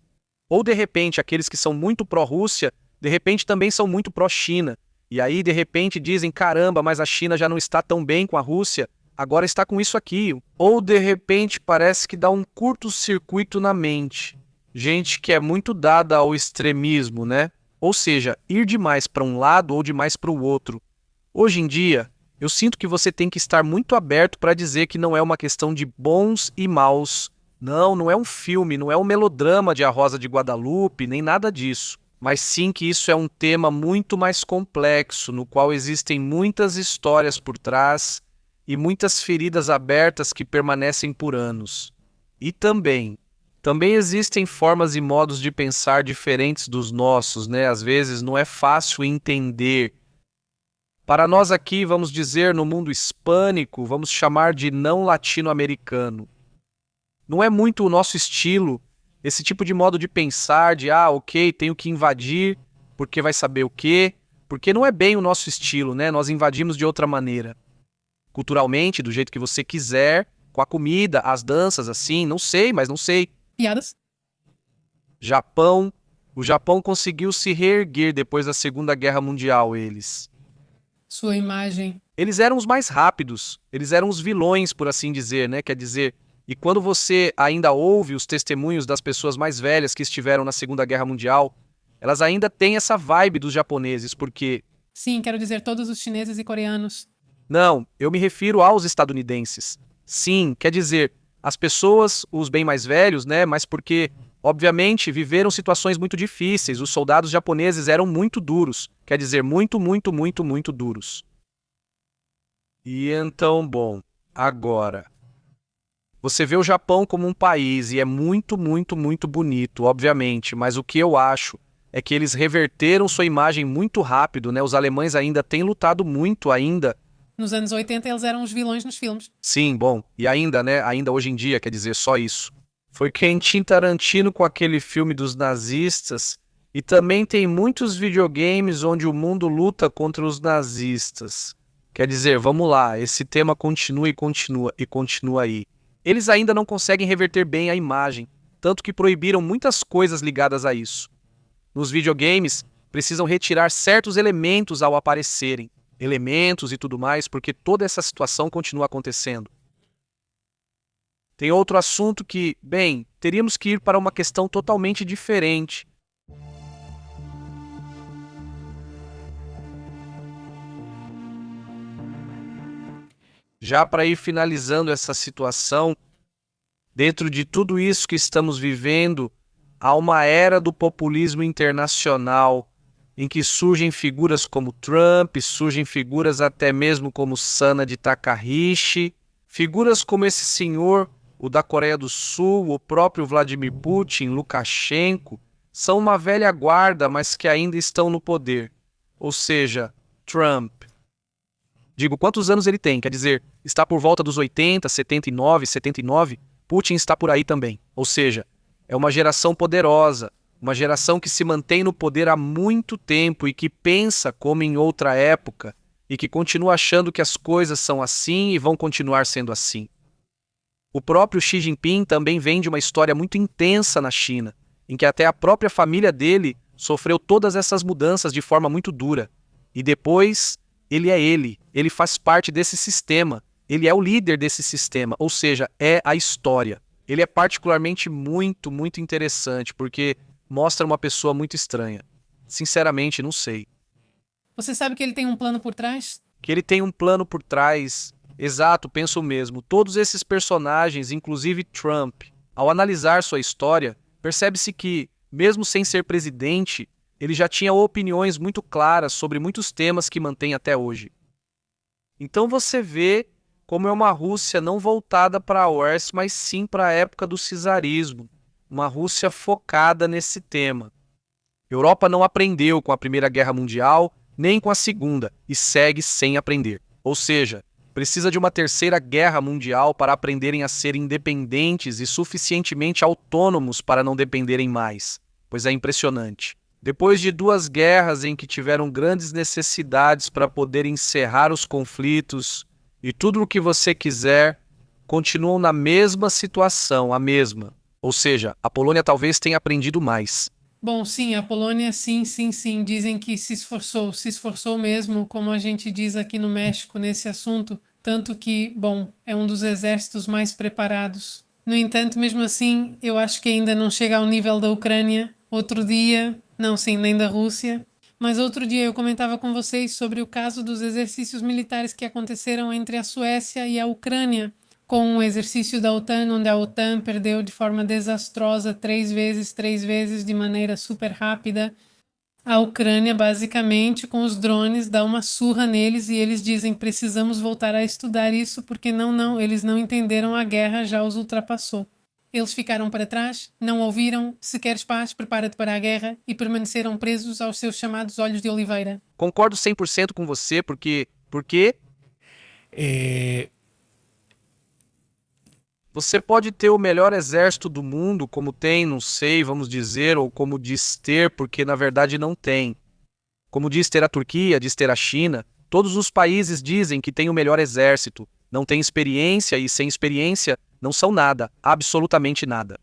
A: Ou de repente, aqueles que são muito pró-Rússia, de repente também são muito pró-China. E aí, de repente, dizem, caramba, mas a China já não está tão bem com a Rússia, agora está com isso aqui. Ou de repente parece que dá um curto-circuito na mente. Gente que é muito dada ao extremismo, né? Ou seja, ir demais para um lado ou demais para o outro. Hoje em dia, eu sinto que você tem que estar muito aberto para dizer que não é uma questão de bons e maus. Não é um filme, não é um melodrama de A Rosa de Guadalupe, nem nada disso. Mas sim que isso é um tema muito mais complexo, no qual existem muitas histórias por trás e muitas feridas abertas que permanecem por anos. E também existem formas e modos de pensar diferentes dos nossos, né? Às vezes não é fácil entender. Para nós aqui, vamos dizer, no mundo hispânico, vamos chamar de não latino-americano. Não é muito o nosso estilo, esse tipo de modo de pensar, de ok, tenho que invadir, porque vai saber o quê? Porque não é bem o nosso estilo, né? Nós invadimos de outra maneira. Culturalmente, do jeito que você quiser, com a comida, as danças, assim, não sei, mas não sei.
B: Piadas?
A: Japão. O Japão conseguiu se reerguer depois da Segunda Guerra Mundial, eles.
B: Sua imagem.
A: Eles eram os mais rápidos, eles eram os vilões, por assim dizer, né? Quer dizer, e quando você ainda ouve os testemunhos das pessoas mais velhas que estiveram na Segunda Guerra Mundial, elas ainda têm essa vibe dos japoneses, porque...
B: Sim, quero dizer todos os chineses e coreanos.
A: Não, eu me refiro aos estadunidenses. Sim, quer dizer, as pessoas, os bem mais velhos, né? Mas porque, obviamente, viveram situações muito difíceis. Os soldados japoneses eram muito duros. Quer dizer, muito duros. E então, bom, agora... Você vê o Japão como um país e é muito bonito, obviamente, mas o que eu acho é que eles reverteram sua imagem muito rápido, né? Os alemães ainda têm lutado muito ainda.
B: Nos anos 80 eles eram os vilões nos filmes.
A: Sim, bom, e ainda, né? Ainda hoje em dia, quer dizer, só isso. Foi Quentin Tarantino com aquele filme dos nazistas e também tem muitos videogames onde o mundo luta contra os nazistas. Quer dizer, vamos lá, esse tema continua e continua aí. Eles ainda não conseguem reverter bem a imagem, tanto que proibiram muitas coisas ligadas a isso. Nos videogames, precisam retirar certos elementos ao aparecerem, elementos e tudo mais, porque toda essa situação continua acontecendo. Tem outro assunto que, bem, teríamos que ir para uma questão totalmente diferente. Já para ir finalizando essa situação, dentro de tudo isso que estamos vivendo, há uma era do populismo internacional, em que surgem figuras como Trump, surgem figuras até mesmo como Sanaa Takaichi, figuras como esse senhor, o da Coreia do Sul, o próprio Vladimir Putin, Lukashenko, são uma velha guarda, mas que ainda estão no poder. Ou seja, Trump. Digo, quantos anos ele tem? Quer dizer, está por volta dos 80, 79, Putin está por aí também. Ou seja, é uma geração poderosa, Uma geração que se mantém no poder há muito tempo e que pensa como em outra época e que continua achando que as coisas são assim e vão continuar sendo assim. O próprio Xi Jinping também vem de uma história muito intensa na China, em que até a própria família dele sofreu todas essas mudanças de forma muito dura. E depois, ele faz parte desse sistema, ele é o líder desse sistema, ou seja, é a história. Ele é particularmente muito, muito interessante, porque mostra uma pessoa muito estranha. Sinceramente, não sei.
B: Você sabe que ele tem um plano por trás?
A: Que ele tem um plano por trás. Exato, penso mesmo. Todos esses personagens, inclusive Trump, ao analisar sua história, percebe-se que, mesmo sem ser presidente, ele já tinha opiniões muito claras sobre muitos temas que mantém até hoje. Então você vê como é uma Rússia não voltada para a Oeste, mas sim para a época do czarismo. Uma Rússia focada nesse tema. Europa não aprendeu com a Primeira Guerra Mundial, nem com a Segunda, e segue sem aprender. Ou seja, precisa de uma Terceira Guerra Mundial para aprenderem a ser independentes e suficientemente autônomos para não dependerem mais, pois é impressionante. Depois de 2 guerras em que tiveram grandes necessidades para poder encerrar os conflitos e tudo o que você quiser, continuam na mesma situação, a mesma. Ou seja, a Polônia talvez tenha aprendido mais.
B: Bom, sim, a Polônia, sim. Dizem que se esforçou mesmo, como a gente diz aqui no México, nesse assunto. Tanto que, bom, é um dos exércitos mais preparados. No entanto, mesmo assim, eu acho que ainda não chega ao nível da Ucrânia. Outro dia, não, sim, nem da Rússia. Mas outro dia eu comentava com vocês sobre o caso dos exercícios militares que aconteceram entre a Suécia e a Ucrânia, com um exercício da OTAN, onde a OTAN perdeu de forma desastrosa 3 vezes, de maneira super rápida. A Ucrânia, basicamente, com os drones, dá uma surra neles e eles dizem: precisamos voltar a estudar isso porque eles não entenderam, a guerra já os ultrapassou. Eles ficaram para trás, não ouviram: se queres paz, prepara-te para a guerra, e permaneceram presos aos seus chamados olhos de oliveira.
A: Concordo 100% com você, porque você pode ter o melhor exército do mundo, como tem, não sei, vamos dizer, ou como diz ter, porque na verdade não tem. Como diz ter a Turquia, diz ter a China, todos os países dizem que tem o melhor exército, não tem experiência e sem experiência não são nada, absolutamente nada.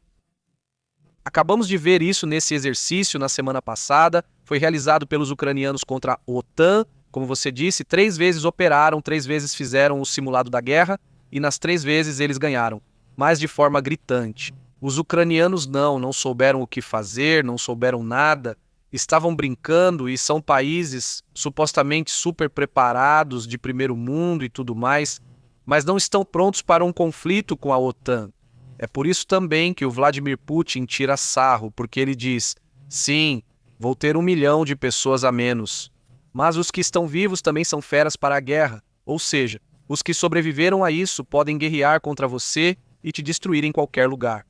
A: Acabamos de ver isso nesse exercício na semana passada, foi realizado pelos ucranianos contra a OTAN, como você disse, 3 vezes operaram, 3 vezes fizeram o simulado da guerra e nas 3 vezes eles ganharam, mas de forma gritante. Os ucranianos não souberam o que fazer, não souberam nada, estavam brincando e são países supostamente super preparados, de primeiro mundo e tudo mais, mas não estão prontos para um conflito com a OTAN. É por isso também que o Vladimir Putin tira sarro, porque ele diz: sim, vou ter 1 milhão de pessoas a menos. Mas os que estão vivos também são feras para a guerra, ou seja, os que sobreviveram a isso podem guerrear contra você e te destruir em qualquer lugar.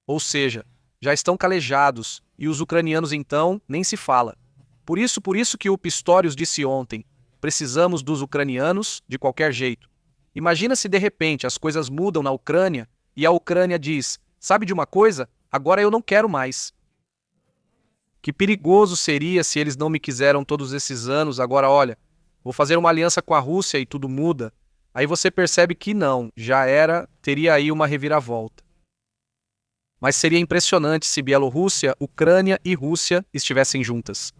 A: Ou seja, já estão calejados, e os ucranianos então nem se fala. Por isso que o Pistorius disse ontem: precisamos dos ucranianos de qualquer jeito. Imagina se de repente as coisas mudam na Ucrânia e a Ucrânia diz: sabe de uma coisa? Agora eu não quero mais. Que perigoso seria se eles não me quiseram todos esses anos, agora olha, vou fazer uma aliança com a Rússia e tudo muda. Aí você percebe que não, já era, teria aí uma reviravolta. Mas seria impressionante se Bielorrússia, Ucrânia e Rússia estivessem juntas.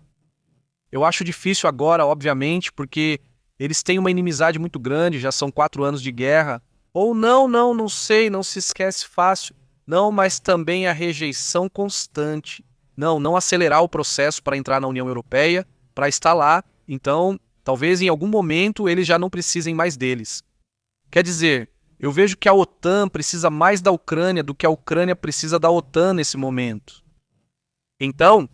A: Eu acho difícil agora, obviamente, porque eles têm uma inimizade muito grande, já são 4 anos de guerra. Ou não sei, não se esquece fácil. Não, mas também a rejeição constante. Não acelerar o processo para entrar na União Europeia, para estar lá. Então, talvez em algum momento eles já não precisem mais deles. Quer dizer, eu vejo que a OTAN precisa mais da Ucrânia do que a Ucrânia precisa da OTAN nesse momento. Então,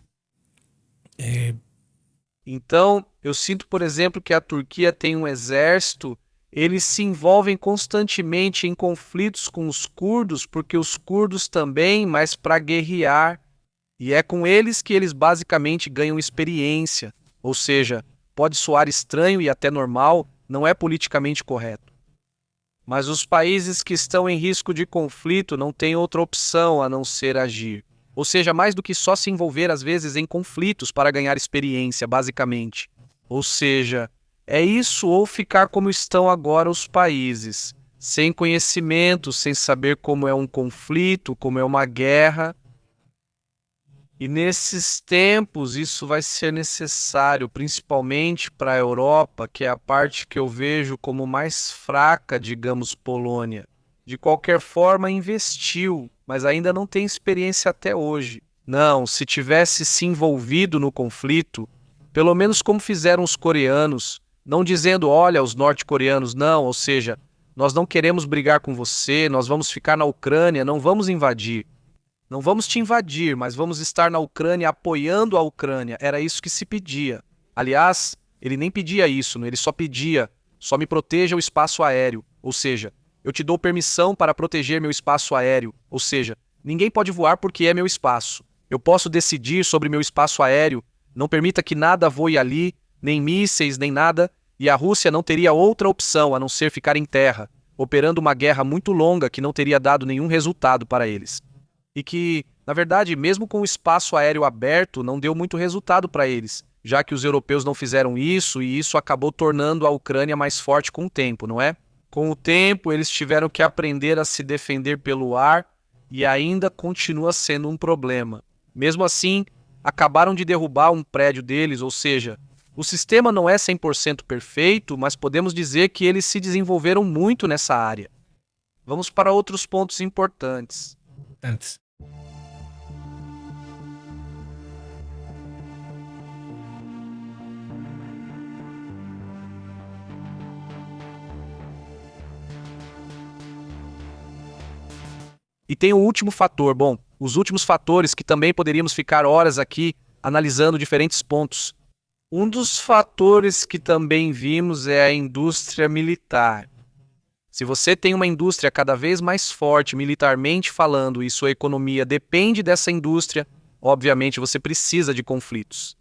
A: eu sinto, por exemplo, que a Turquia tem um exército, eles se envolvem constantemente em conflitos com os curdos, porque os curdos também, mas para guerrear. E é com eles que eles basicamente ganham experiência. Ou seja, pode soar estranho e até normal, não é politicamente correto. Mas os países que estão em risco de conflito não têm outra opção a não ser agir. Ou seja, mais do que só se envolver às vezes em conflitos para ganhar experiência, basicamente. Ou seja, é isso ou ficar como estão agora os países, sem conhecimento, sem saber como é um conflito, como é uma guerra. E nesses tempos isso vai ser necessário, principalmente para a Europa, que é a parte que eu vejo como mais fraca, digamos, Polônia. De qualquer forma, investiu, mas ainda não tem experiência até hoje. Não, se tivesse se envolvido no conflito, pelo menos como fizeram os coreanos, não dizendo, olha, os norte-coreanos, não, ou seja, nós não queremos brigar com você, nós vamos ficar na Ucrânia, não vamos invadir. Não vamos te invadir, mas vamos estar na Ucrânia apoiando a Ucrânia. Era isso que se pedia. Aliás, ele nem pedia isso, ele só pedia, só me proteja o espaço aéreo. Ou seja, eu te dou permissão para proteger meu espaço aéreo. Ou seja, ninguém pode voar porque é meu espaço. Eu posso decidir sobre meu espaço aéreo, não permita que nada voe ali, nem mísseis, nem nada, e a Rússia não teria outra opção a não ser ficar em terra, operando uma guerra muito longa que não teria dado nenhum resultado para eles. E que, na verdade, mesmo com o espaço aéreo aberto, não deu muito resultado para eles, já que os europeus não fizeram isso e isso acabou tornando a Ucrânia mais forte com o tempo, não é? Com o tempo, eles tiveram que aprender a se defender pelo ar e ainda continua sendo um problema. Mesmo assim, acabaram de derrubar um prédio deles, ou seja, o sistema não é 100% perfeito, mas podemos dizer que eles se desenvolveram muito nessa área. Vamos para outros pontos importantes.
C: Antes.
A: E tem o último fator, bom, os últimos fatores que também poderíamos ficar horas aqui analisando diferentes pontos. Um dos fatores que também vimos é a indústria militar. Se você tem uma indústria cada vez mais forte militarmente falando e sua economia depende dessa indústria, obviamente você precisa de conflitos.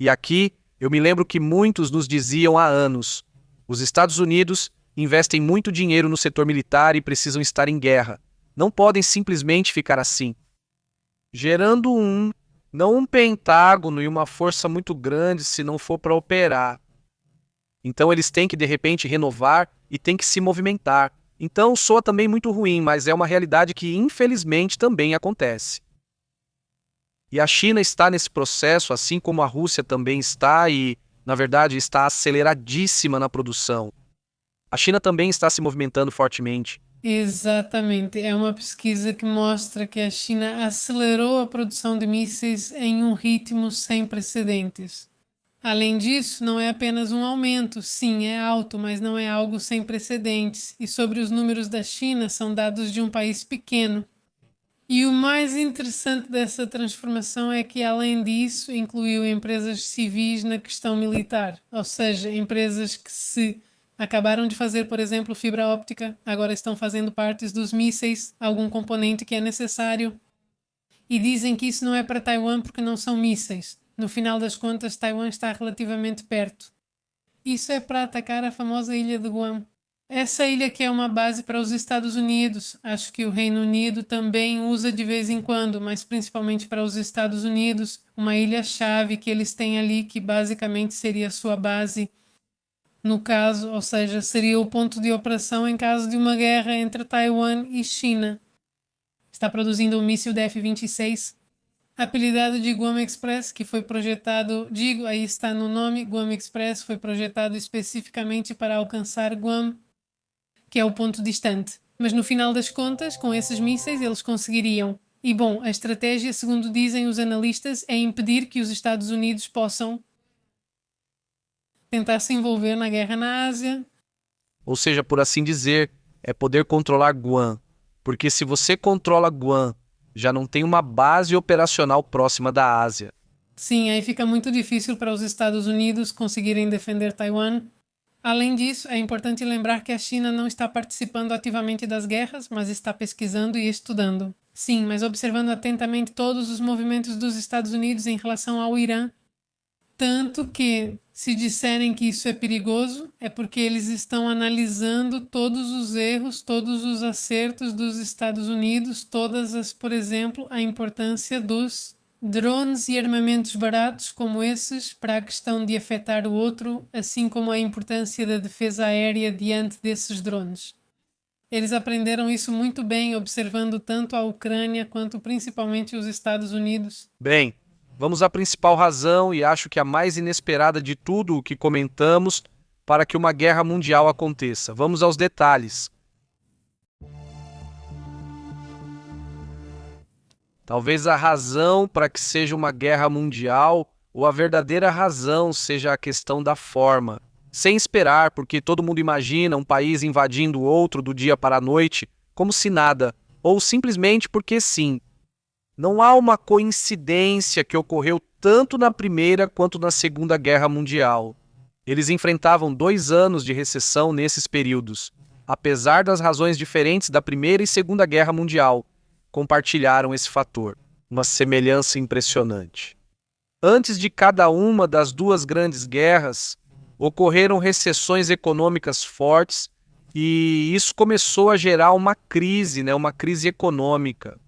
A: E aqui eu me lembro que muitos nos diziam há anos: os Estados Unidos investem muito dinheiro no setor militar e precisam estar em guerra. Não podem simplesmente ficar assim, gerando não um pentágono e uma força muito grande se não for para operar. Então eles têm que de repente renovar e têm que se movimentar. Então soa também muito ruim, mas é uma realidade que infelizmente também acontece. E a China está nesse processo, assim como a Rússia também está e, na verdade, está aceleradíssima na produção. A China também está se movimentando fortemente.
B: Exatamente. É uma pesquisa que mostra que a China acelerou a produção de mísseis em um ritmo sem precedentes. Além disso, não é apenas um aumento, sim, é alto, mas não é algo sem precedentes. E sobre os números da China, são dados de um país pequeno. E o mais interessante dessa transformação é que, além disso, incluiu empresas civis na questão militar, ou seja, empresas que se acabaram de fazer, por exemplo, fibra óptica, agora estão fazendo partes dos mísseis, algum componente que é necessário. E dizem que isso não é para Taiwan porque não são mísseis. No final das contas, Taiwan está relativamente perto. Isso é para atacar a famosa ilha de Guam. Essa ilha que é uma base para os Estados Unidos. Acho que o Reino Unido também usa de vez em quando, mas principalmente para os Estados Unidos, uma ilha-chave que eles têm ali, que basicamente seria a sua base no caso, ou seja, seria o ponto de operação em caso de uma guerra entre Taiwan e China. Está produzindo um míssil da F-26, apelidado de Guam Express, que foi projetado, aí está no nome, Guam Express foi projetado especificamente para alcançar Guam, que é o ponto distante. Mas no final das contas, com esses mísseis, eles conseguiriam. E bom, a estratégia, segundo dizem os analistas, é impedir que os Estados Unidos possam tentar se envolver na guerra na Ásia.
A: Ou seja, por assim dizer, é poder controlar Guam. Porque se você controla Guam, já não tem uma base operacional próxima da Ásia.
B: Sim, aí fica muito difícil para os Estados Unidos conseguirem defender Taiwan. Além disso, é importante lembrar que a China não está participando ativamente das guerras, mas está pesquisando e estudando. Sim, mas observando atentamente todos os movimentos dos Estados Unidos em relação ao Irã, Tanto que, se disserem que isso é perigoso, é porque eles estão analisando todos os erros, todos os acertos dos Estados Unidos, por exemplo, a importância dos drones e armamentos baratos como esses para a questão de afetar o outro, assim como a importância da defesa aérea diante desses drones. Eles aprenderam isso muito bem, observando tanto a Ucrânia quanto principalmente os Estados Unidos.
A: Bem, vamos à principal razão e acho que a mais inesperada de tudo o que comentamos para que uma guerra mundial aconteça. Vamos aos detalhes. Talvez a razão para que seja uma guerra mundial ou a verdadeira razão seja a questão da forma. Sem esperar, porque todo mundo imagina um país invadindo o outro do dia para a noite, como se nada, ou simplesmente porque sim. Não há uma coincidência que ocorreu tanto na Primeira quanto na Segunda Guerra Mundial. Eles enfrentavam 2 anos de recessão nesses períodos. Apesar das razões diferentes da Primeira e Segunda Guerra Mundial, compartilharam esse fator, uma semelhança impressionante. Antes de cada uma das 2 grandes guerras, ocorreram recessões econômicas fortes e isso começou a gerar uma crise econômica.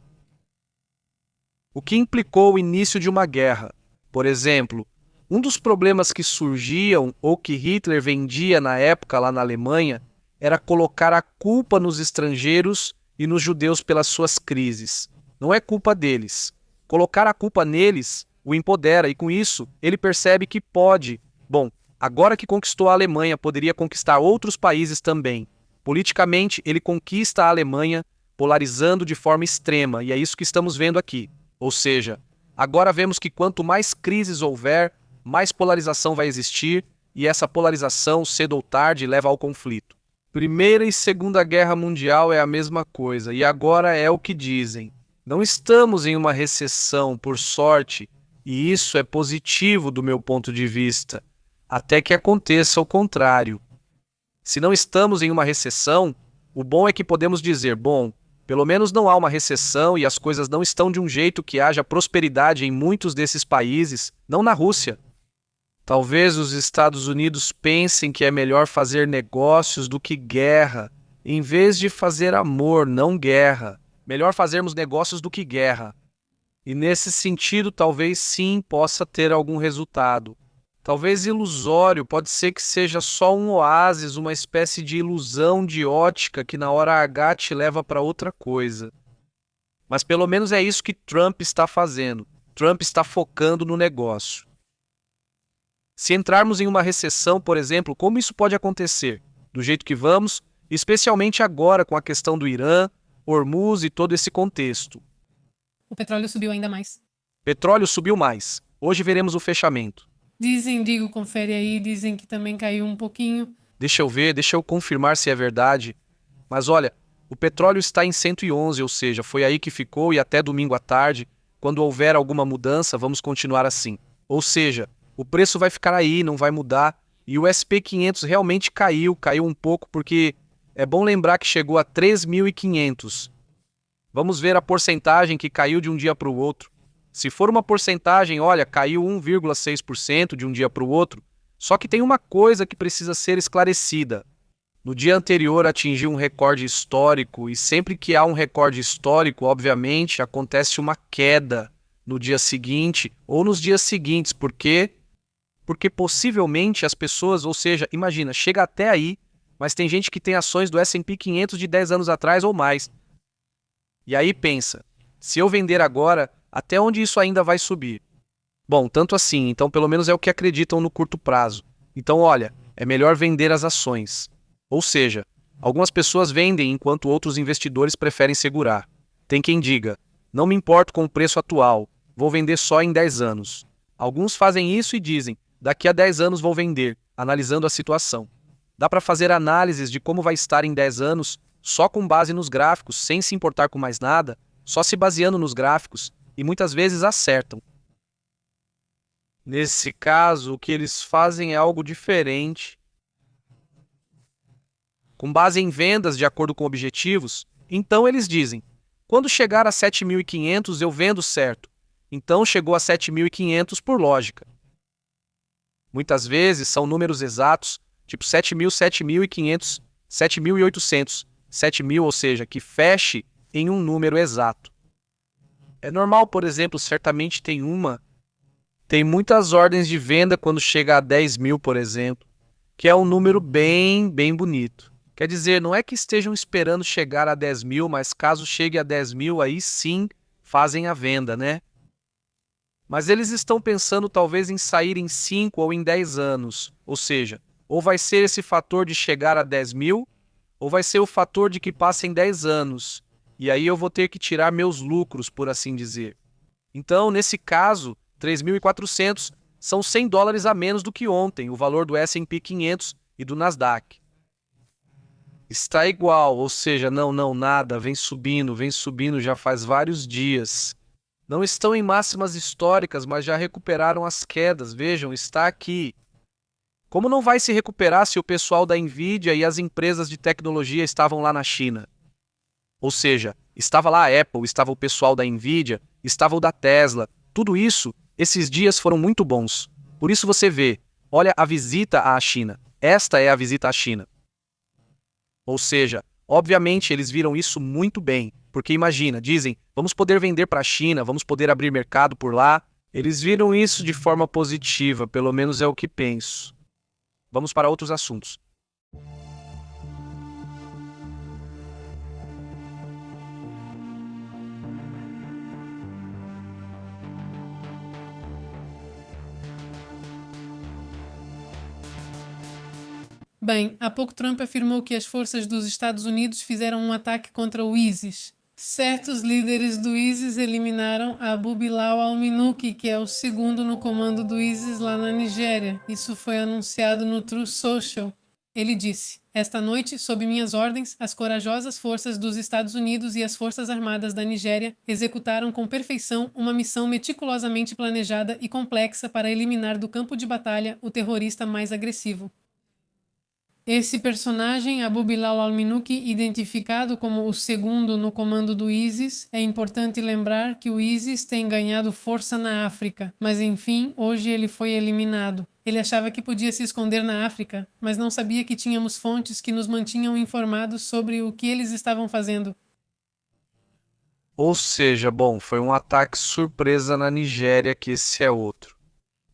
A: O que implicou o início de uma guerra. Por exemplo, um dos problemas que surgiam ou que Hitler vendia na época lá na Alemanha era colocar a culpa nos estrangeiros e nos judeus pelas suas crises. Não é culpa deles. Colocar a culpa neles o empodera e com isso ele percebe que pode. Bom, agora que conquistou a Alemanha, poderia conquistar outros países também. Politicamente, ele conquista a Alemanha, polarizando de forma extrema, e é isso que estamos vendo aqui. Ou seja, agora vemos que quanto mais crises houver, mais polarização vai existir, e essa polarização, cedo ou tarde, leva ao conflito. Primeira e Segunda Guerra Mundial é a mesma coisa, e agora é o que dizem. Não estamos em uma recessão, por sorte, e isso é positivo do meu ponto de vista, até que aconteça o contrário. Se não estamos em uma recessão, o bom é que podemos dizer, bom, pelo menos não há uma recessão e as coisas não estão de um jeito que haja prosperidade em muitos desses países, não na Rússia. Talvez os Estados Unidos pensem que é melhor fazer negócios do que guerra, em vez de fazer amor, não guerra. Melhor fazermos negócios do que guerra. E nesse sentido, talvez sim possa ter algum resultado. Talvez ilusório, pode ser que seja só um oásis, uma espécie de ilusão de ótica que na hora H te leva para outra coisa. Mas pelo menos é isso que Trump está fazendo. Trump está focando no negócio. Se entrarmos em uma recessão, por exemplo, como isso pode acontecer? Do jeito que vamos, especialmente agora com a questão do Irã, Hormuz e todo esse contexto.
B: O petróleo subiu ainda mais.
A: Petróleo subiu mais. Hoje veremos o fechamento.
B: Confere aí, dizem que também caiu um pouquinho.
A: Deixa eu ver, deixa eu confirmar se é verdade. Mas olha, o petróleo está em 111, ou seja, foi aí que ficou e até domingo à tarde. Quando houver alguma mudança, vamos continuar assim. Ou seja, o preço vai ficar aí, não vai mudar. E o SP500 realmente caiu um pouco porque é bom lembrar que chegou a 3.500. Vamos ver a porcentagem que caiu de um dia para o outro. Se for uma porcentagem, olha, caiu 1,6% de um dia para o outro. Só que tem uma coisa que precisa ser esclarecida. No dia anterior atingiu um recorde histórico e sempre que há um recorde histórico, obviamente, acontece uma queda no dia seguinte ou nos dias seguintes. Por quê? Porque possivelmente as pessoas, ou seja, imagina, chega até aí, mas tem gente que tem ações do S&P 500 de 10 anos atrás ou mais. E aí pensa, se eu vender agora, até onde isso ainda vai subir? Bom, tanto assim, então pelo menos é o que acreditam no curto prazo. Então olha, é melhor vender as ações. Ou seja, algumas pessoas vendem enquanto outros investidores preferem segurar. Tem quem diga, não me importo com o preço atual, vou vender só em 10 anos. Alguns fazem isso e dizem, daqui a 10 anos vou vender, analisando a situação. Dá para fazer análises de como vai estar em 10 anos só com base nos gráficos, sem se importar com mais nada, só se baseando nos gráficos, e muitas vezes acertam. Nesse caso, o que eles fazem é algo diferente. Com base em vendas de acordo com objetivos, então eles dizem, quando chegar a 7.500 eu vendo certo. Então chegou a 7.500 por lógica. Muitas vezes são números exatos, tipo 7.000, 7.500, 7.800, 7.000, ou seja, que feche em um número exato. É normal, por exemplo, certamente tem muitas ordens de venda quando chega a 10.000, por exemplo, que é um número bem bonito. Quer dizer, não é que estejam esperando chegar a 10.000, mas caso chegue a 10.000, aí sim fazem a venda, né? Mas eles estão pensando talvez em sair em 5 ou em 10 anos. Ou seja, ou vai ser esse fator de chegar a 10.000, ou vai ser o fator de que passem 10 anos. E aí eu vou ter que tirar meus lucros, por assim dizer. Então, nesse caso, 3.400 são $100 a menos do que ontem, o valor do S&P 500 e do Nasdaq. Está igual, ou seja, nada, vem subindo já faz vários dias. Não estão em máximas históricas, mas já recuperaram as quedas. Vejam, está aqui. Como não vai se recuperar se o pessoal da Nvidia e as empresas de tecnologia estavam lá na China? Ou seja, estava lá a Apple, estava o pessoal da Nvidia, estava o da Tesla. Tudo isso, esses dias foram muito bons. Por isso você vê, olha a visita à China. Esta é a visita à China. Ou seja, obviamente eles viram isso muito bem. Porque imagina, dizem, vamos poder vender para a China, vamos poder abrir mercado por lá. Eles viram isso de forma positiva, pelo menos é o que penso. Vamos para outros assuntos.
B: Bem, há pouco Trump afirmou que as forças dos Estados Unidos fizeram um ataque contra o ISIS. Certos líderes do ISIS eliminaram Abu Bilal al-Minuki, que é o segundo no comando do ISIS lá na Nigéria. Isso foi anunciado no Truth Social. Ele disse: "Esta noite, sob minhas ordens, as corajosas forças dos Estados Unidos e as Forças Armadas da Nigéria executaram com perfeição uma missão meticulosamente planejada e complexa para eliminar do campo de batalha o terrorista mais agressivo." Esse personagem, Abu Bilal al-Minuki, identificado como o segundo no comando do ISIS, é importante lembrar que o ISIS tem ganhado força na África, mas enfim, hoje ele foi eliminado. Ele achava que podia se esconder na África, mas não sabia que tínhamos fontes que nos mantinham informados sobre o que eles estavam fazendo.
A: Ou seja, bom, foi um ataque surpresa na Nigéria, que esse é outro.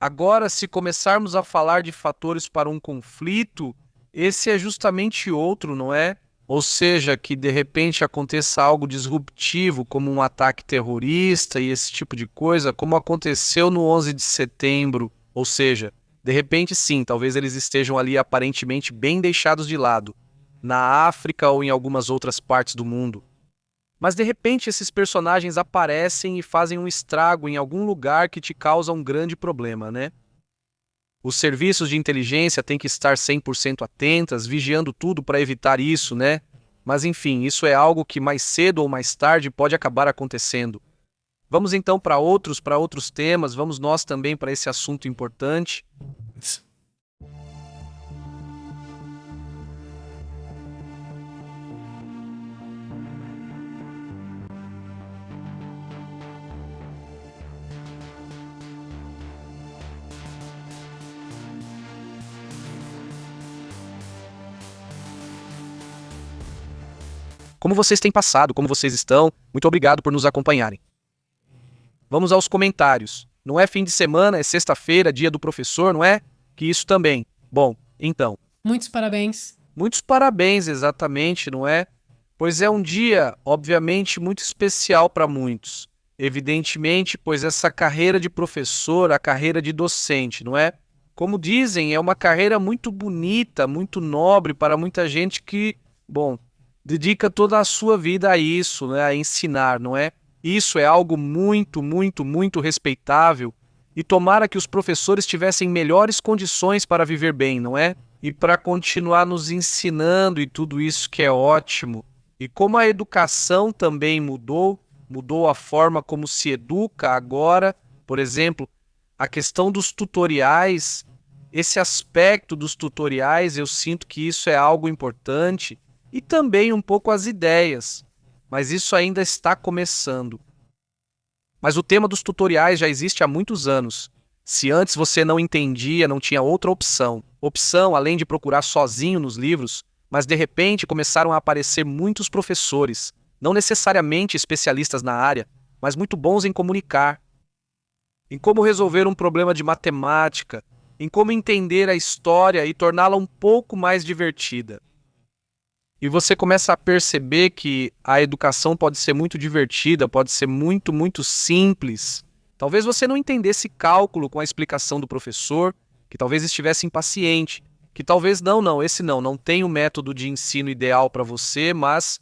A: Agora, se começarmos a falar de fatores para um conflito, esse é justamente outro, não é? Ou seja, que de repente aconteça algo disruptivo, como um ataque terrorista e esse tipo de coisa, como aconteceu no 11 de setembro. Ou seja, de repente sim, talvez eles estejam ali aparentemente bem deixados de lado, na África ou em algumas outras partes do mundo. Mas de repente esses personagens aparecem e fazem um estrago em algum lugar que te causa um grande problema, né? Os serviços de inteligência têm que estar 100% atentas, vigiando tudo para evitar isso, né? Mas enfim, isso é algo que mais cedo ou mais tarde pode acabar acontecendo. Vamos então para outros temas, vamos nós também para esse assunto importante. Como vocês têm passado, como vocês estão? Muito obrigado por nos acompanharem. Vamos aos comentários. Não é fim de semana, é sexta-feira, dia do professor, não é? Que isso também. Bom, então.
B: Muitos parabéns.
A: Muitos parabéns, exatamente, não é? Pois é um dia, obviamente, muito especial para muitos. Evidentemente, pois essa carreira de professor, a carreira de docente, não é? Como dizem, é uma carreira muito bonita, muito nobre para muita gente que, bom, dedica toda a sua vida a isso, né, a ensinar, não é? Isso é algo muito respeitável e tomara que os professores tivessem melhores condições para viver bem, não é? E para continuar nos ensinando e tudo isso que é ótimo. E como a educação também mudou a forma como se educa agora, por exemplo, a questão dos tutoriais, esse aspecto dos tutoriais, eu sinto que isso é algo importante. E também um pouco as ideias, mas isso ainda está começando. Mas o tema dos tutoriais já existe há muitos anos. Se antes você não entendia, não tinha outra opção. Opção, além de procurar sozinho nos livros, mas de repente começaram a aparecer muitos professores, não necessariamente especialistas na área, mas muito bons em comunicar, em como resolver um problema de matemática, em como entender a história e torná-la um pouco mais divertida. E você começa a perceber que a educação pode ser muito divertida, pode ser muito, muito simples. Talvez você não entendesse cálculo com a explicação do professor, que talvez estivesse impaciente, que talvez esse não tem o método de ensino ideal para você, mas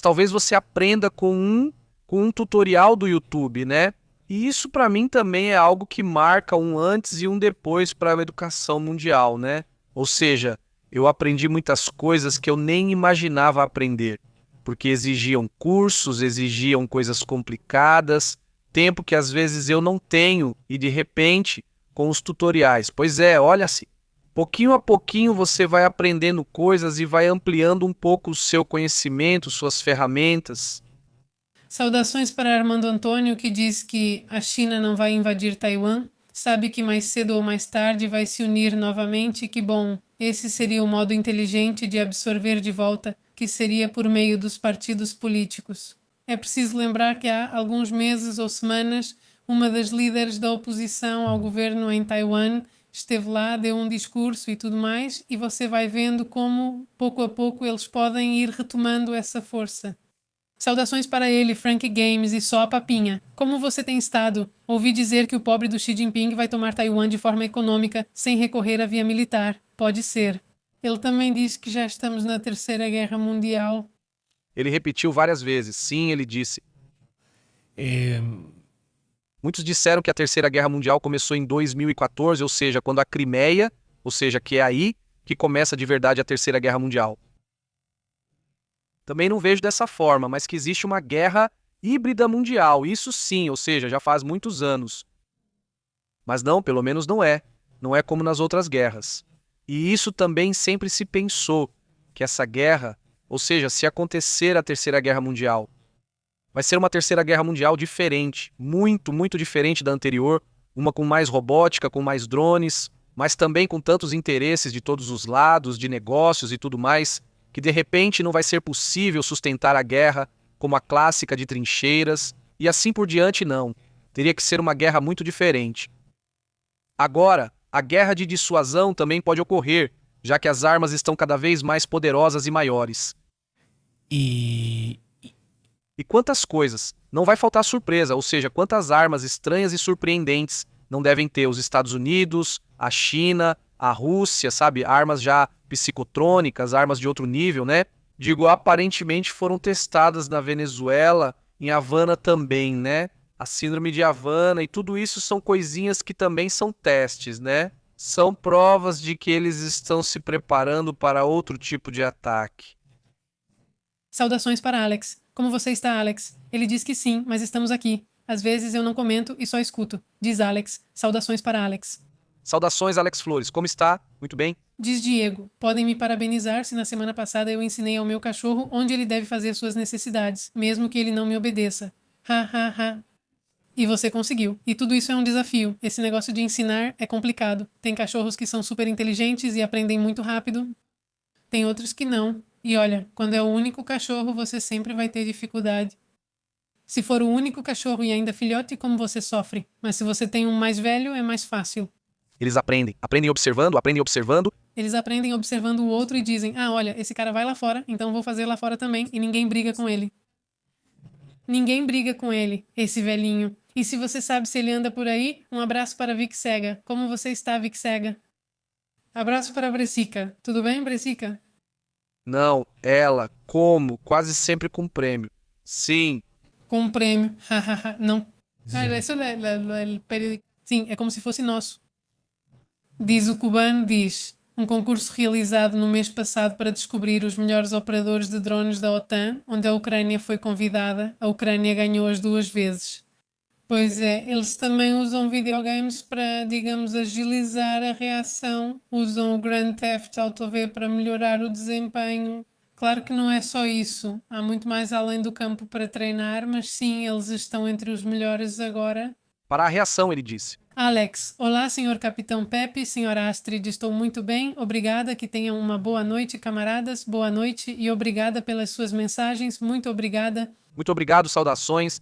A: talvez você aprenda com um tutorial do YouTube, né? E isso para mim também é algo que marca um antes e um depois para a educação mundial, né? Ou seja, eu aprendi muitas coisas que eu nem imaginava aprender, porque exigiam cursos, exigiam coisas complicadas, tempo que às vezes eu não tenho e de repente com os tutoriais. Pois é, olha-se, pouquinho a pouquinho você vai aprendendo coisas e vai ampliando um pouco o seu conhecimento, suas ferramentas.
B: Saudações para Armando Antônio, que diz que a China não vai invadir Taiwan, sabe que mais cedo ou mais tarde vai se unir novamente, que bom, esse seria o modo inteligente de absorver de volta, que seria por meio dos partidos políticos. É preciso lembrar que há alguns meses ou semanas, uma das líderes da oposição ao governo em Taiwan esteve lá, deu um discurso e tudo mais, e você vai vendo como, pouco a pouco, eles podem ir retomando essa força. Saudações para ele, Frank Games e só a papinha. Como você tem estado? Ouvi dizer que o pobre do Xi Jinping vai tomar Taiwan de forma econômica, sem recorrer à via militar. Pode ser. Ele também diz que já estamos na Terceira Guerra Mundial.
A: Ele repetiu várias vezes, sim, ele disse. Muitos disseram que a Terceira Guerra Mundial começou em 2014, ou seja, quando a Crimeia, ou seja, que é aí que começa de verdade a Terceira Guerra Mundial. Também não vejo dessa forma, mas que existe uma guerra híbrida mundial, isso sim, ou seja, já faz muitos anos. Mas não, pelo menos não é. Não é como nas outras guerras. E isso também sempre se pensou, que essa guerra, ou seja, se acontecer a Terceira Guerra Mundial, vai ser uma Terceira Guerra Mundial diferente, muito, muito diferente da anterior, uma com mais robótica, com mais drones, mas também com tantos interesses de todos os lados, de negócios e tudo mais, que de repente não vai ser possível sustentar a guerra como a clássica de trincheiras, e assim por diante não. Teria que ser uma guerra muito diferente. Agora, a guerra de dissuasão também pode ocorrer, já que as armas estão cada vez mais poderosas e maiores.
C: Y
A: E quantas coisas? Não vai faltar surpresa, ou seja, quantas armas estranhas e surpreendentes não devem ter os Estados Unidos, a China, a Rússia, sabe? Armas já psicotrônicas, armas de outro nível, né? Digo, aparentemente foram testadas na Venezuela, em Havana também, né? A síndrome de Havana e tudo isso são coisinhas que também são testes, né? São provas de que eles estão se preparando para outro tipo de ataque.
B: Saudações para Alex. Como você está, Alex? Ele diz que sim, mas estamos aqui. Às vezes eu não comento e só escuto. Diz Alex. Saudações para Alex.
A: Saudações, Alex Flores. Como está? Muito bem?
B: Diz Diego. Podem me parabenizar se na semana passada eu ensinei ao meu cachorro onde ele deve fazer suas necessidades, mesmo que ele não me obedeça. Ha, ha, ha. E você conseguiu. E tudo isso é um desafio. Esse negócio de ensinar é complicado. Tem cachorros que são super inteligentes e aprendem muito rápido. Tem outros que não. E olha, quando é o único cachorro, você sempre vai ter dificuldade. Se for o único cachorro e ainda filhote, como você sofre. Mas se você tem um mais velho, é mais fácil.
A: Eles aprendem observando, aprendem observando.
B: Eles aprendem observando o outro e dizem, ah, olha, esse cara vai lá fora, então vou fazer lá fora também. E ninguém briga com ele. Ninguém briga com ele, esse velhinho. E se você sabe se ele anda por aí, um abraço para Vic Sega. Como você está, Vic Sega? Abraço para Brecica. Tudo bem, Brecica?
A: Não, ela, como, quase sempre com prêmio. Sim,
B: Com um prêmio. Hahaha. Não. Ah, isso é periódico. Sim, é como se fosse nosso. Diz o cubano, diz. Um concurso realizado no mês passado para descobrir os melhores operadores de drones da OTAN, onde a Ucrânia foi convidada. A Ucrânia ganhou as 2 vezes. Pois é, eles também usam videogames para, digamos, agilizar a reação. Usam o Grand Theft Auto V para melhorar o desempenho. Claro que não é só isso. Há muito mais além do campo para treinar, mas sim, eles estão entre os melhores agora.
A: Para a reação, ele disse.
B: Alex, olá, senhor Capitão Pepe, senhora Astrid, estou muito bem, obrigada, que tenham uma boa noite, camaradas, boa noite e obrigada pelas suas mensagens, muito obrigada,
A: Muito obrigado, saudações.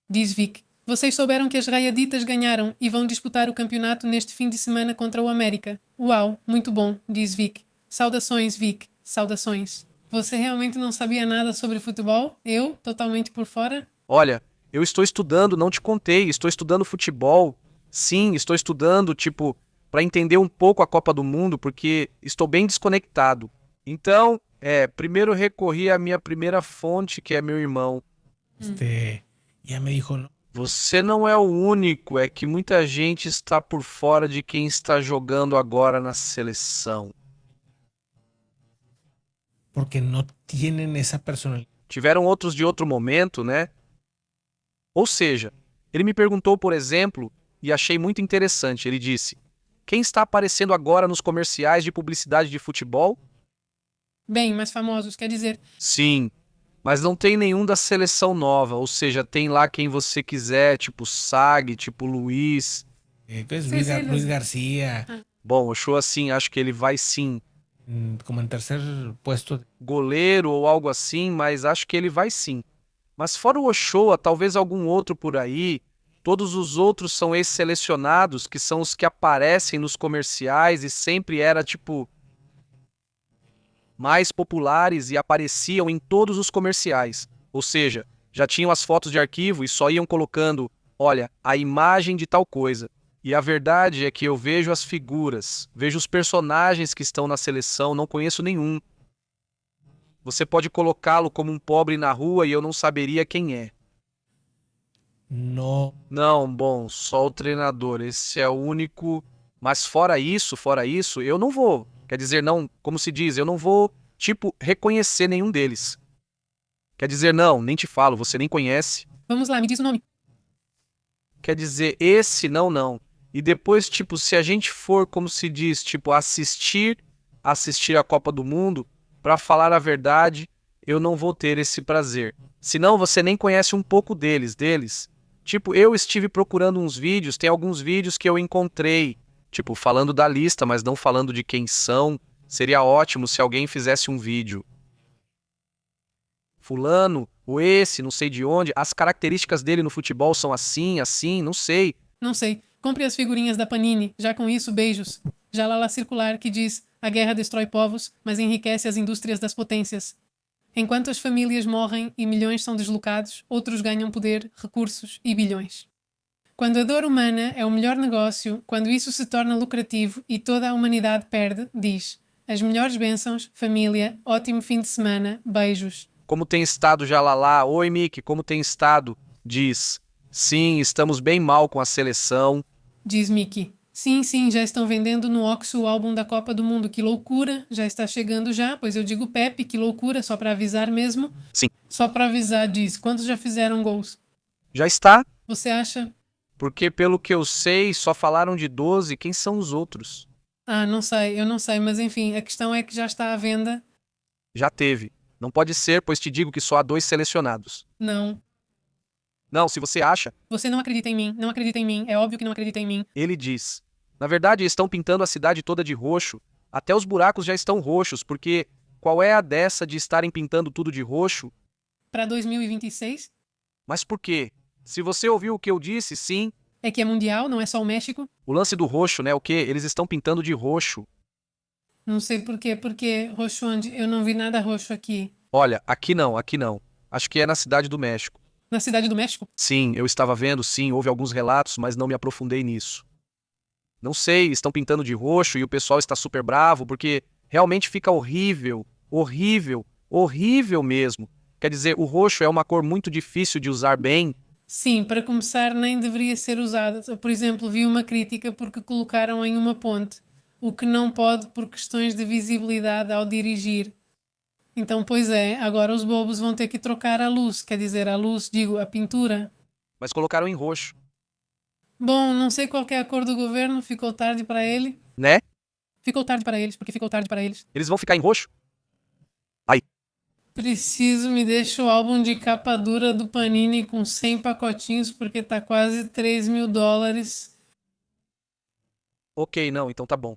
B: diz Vic. Vocês souberam que as Raiaditas ganharam e vão disputar o campeonato neste fim de semana contra o América. Uau, muito bom, diz Vic. Saudações, Vic, saudações. Você realmente não sabia nada sobre futebol? Eu, totalmente por fora?
A: Olha, eu estou estudando, não te contei, estou estudando futebol. Sim, estou estudando, para entender um pouco a Copa do Mundo, porque estou bem desconectado. Então, primeiro recorri à minha primeira fonte, que é meu irmão.
C: Ya me dijo, no,
A: Você não é o único, é que muita gente está por fora de quem está jogando agora na seleção.
C: porque no tienen esa personalidad.
A: Tiveram outros de outro momento, né? Ou seja, ele me perguntou, por exemplo, e achei muito interessante, ele disse: quem está aparecendo agora nos comerciais de publicidade de futebol?
B: Bem, mais famosos, quer dizer,
A: Sim, mas não tem nenhum da seleção nova, ou seja, tem lá quem você quiser, tipo Sag, tipo Luiz.
C: Que es
B: Sí,
C: Luis,
B: sí,
C: Luis
B: los-
C: García,
A: Bom, o show assim, acho que ele vai sim.
C: como en tercer puesto.
A: Goleiro ou algo assim, mas acho que ele vai sim. Mas fora o Ochoa, talvez algum outro por aí, todos os outros são ex-selecionados, que são os que aparecem nos comerciais e sempre era mais populares e apareciam em todos os comerciais. Ou seja, já tinham as fotos de arquivo e só iam colocando, olha, a imagem de tal coisa. E a verdade é que eu vejo as figuras, vejo os personagens que estão na seleção, não conheço nenhum. Você pode colocá-lo como um pobre na rua e eu não saberia quem é.
C: No,
A: Não, bom, só o treinador, esse é o único. Mas fora isso, eu não vou. Quer dizer, não, como se diz, eu não vou, reconhecer nenhum deles. Quer dizer, não, nem te falo, você nem conhece.
B: vamos lá, me diz o nome.
A: Quer dizer, esse não. E depois, se a gente for, como se diz, assistir a Copa do Mundo, pra falar a verdade, eu não vou ter esse prazer. Senão você nem conhece um pouco deles. Eu estive procurando uns vídeos, tem alguns vídeos que eu encontrei, falando da lista, mas não falando de quem são. Seria ótimo se alguém fizesse um vídeo. Fulano, ou esse, não sei de onde, as características dele no futebol são assim, não sei.
B: Não sei. Compre as figurinhas da Panini. Já com isso, beijos. Jalala circular que diz: a guerra destrói povos, mas enriquece as indústrias das potências. Enquanto as famílias morrem e milhões são deslocados, outros ganham poder, recursos e bilhões. Quando a dor humana é o melhor negócio, quando isso se torna lucrativo e toda a humanidade perde, diz: as melhores bênçãos, família, ótimo fim de semana, beijos.
A: Como tem estado Jalalá? Oi, Mickey, como tem estado? Diz: sim, estamos bem mal com a seleção.
B: Diz Mickey. Sim, já estão vendendo no Oxo o álbum da Copa do Mundo. Que loucura! Já está chegando já, pois eu digo Pepe, que loucura, só para avisar mesmo.
A: Sim.
B: Só para avisar, diz. Quantos já fizeram gols?
A: Já está,
B: Você acha?
A: porque pelo que eu sei, só falaram de 12. Quem são os outros?
B: Ah, não sei, eu não sei, mas enfim, a questão é que já está à venda.
A: Já teve. Não pode ser, pois te digo que só há 2 selecionados.
B: Não.
A: Não, se você acha,
B: Você não acredita em mim, não acredita em mim, é óbvio que não acredita em mim.
A: ele diz. Na verdade, estão pintando a cidade toda de roxo. Até os buracos já estão roxos, porque qual é a dessa de estarem pintando tudo de roxo?
B: Para 2026?
A: Mas por quê? Se você ouviu o que eu disse, sim.
B: É que é mundial, não é só o México?
A: O lance do roxo, né? O quê? Eles estão pintando de roxo.
B: Não sei por quê, porque roxo onde? Eu não vi nada roxo aqui.
A: Olha, aqui não. Acho que é na cidade do México.
B: Na cidade do México?
A: Sim, eu estava vendo, sim, houve alguns relatos, mas não me aprofundei nisso. Não sei, estão pintando de roxo e o pessoal está super bravo, porque realmente fica horrível mesmo. Quer dizer, o roxo é uma cor muito difícil de usar bem.
B: Sim, para começar, nem deveria ser usada. Por exemplo, vi uma crítica porque colocaram em uma ponte, o que não pode por questões de visibilidade ao dirigir. Então, pois é, agora os bobos vão ter que trocar a luz, quer dizer, a luz, digo, a pintura.
A: Mas colocaram em roxo,
B: Bom, não sei qual que é a cor do governo, ficou tarde para ele.
A: né?
B: Ficou tarde para eles, porque ficou tarde para eles.
A: Eles vão ficar em roxo?
B: Preciso, me deixa o álbum de capa dura do Panini com 100 pacotinhos, porque tá quase $3.000.
A: Ok, não, então tá bom.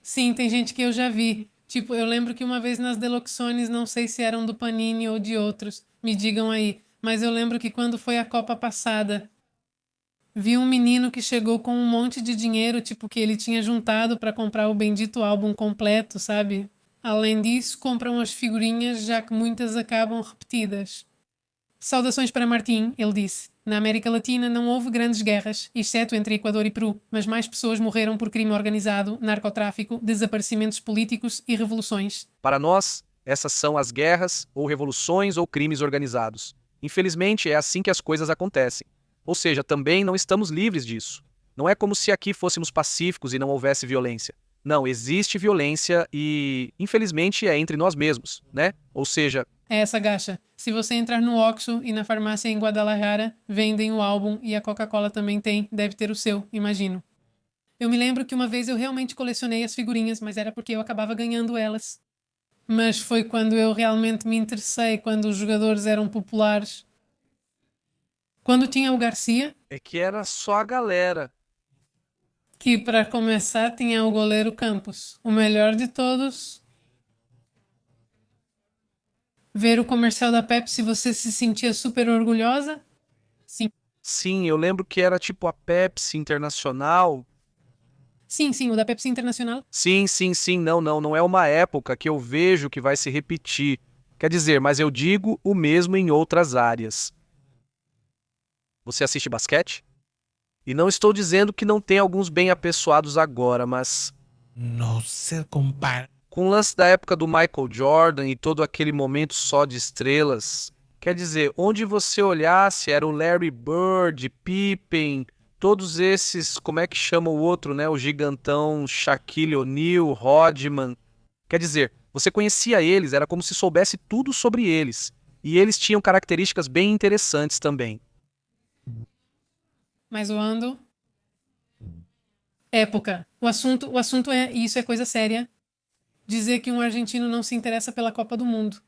B: Sim, tem gente que eu já vi. Tipo, eu lembro que uma vez nas Deluxones, não sei se eram do Panini ou de outros, me digam aí. Mas eu lembro que quando foi a Copa passada, vi um menino que chegou com um monte de dinheiro, tipo, que ele tinha juntado para comprar o bendito álbum completo, sabe? Além disso, compram as figurinhas, já que muitas acabam repetidas. Saudações para Martim, ele disse. Na América Latina não houve grandes guerras, exceto entre Equador e Peru, mas mais pessoas morreram por crime organizado, narcotráfico, desaparecimentos políticos e revoluções.
A: Para nós, essas são as guerras, ou revoluções, ou crimes organizados. Infelizmente, é assim que as coisas acontecem. Ou seja, também não estamos livres disso. Não é como se aqui fôssemos pacíficos e não houvesse violência. Não, existe violência e, infelizmente, é entre nós mesmos, né? Ou seja,
B: É essa gacha. Se você entrar no Oxxo e na farmácia em Guadalajara, vendem o álbum e a Coca-Cola também tem, deve ter o seu, imagino. Eu me lembro que uma vez eu realmente colecionei as figurinhas, mas era porque eu acabava ganhando elas. Mas foi quando eu realmente me interessei, quando os jogadores eram populares. Quando tinha o Garcia,
A: é que era só a galera.
B: que para começar tinha o goleiro Campos, o melhor de todos. Ver o comercial da Pepsi, você se sentia super orgulhosa? Sim.
A: Sim, eu lembro que era tipo a Pepsi Internacional.
B: Sim, sim, o da Pepsi Internacional.
A: Sim, sim, sim, não é uma época que eu vejo que vai se repetir. Quer dizer, mas eu digo o mesmo em outras áreas. Você assiste basquete? E não estou dizendo que não tem alguns bem apessoados agora, mas
C: No se compara.
A: com o lance da época do Michael Jordan e todo aquele momento só de estrelas, quer dizer, onde você olhasse era o Larry Bird, Pippen, todos esses, como é que chama o outro, né? O gigantão Shaquille O'Neal, Rodman. Quer dizer, você conhecia eles, era como se soubesse tudo sobre eles. E eles tinham características bem interessantes também.
B: Mas o ando. Época. O assunto é, e isso é coisa séria, dizer que um argentino não se interessa pela Copa do Mundo.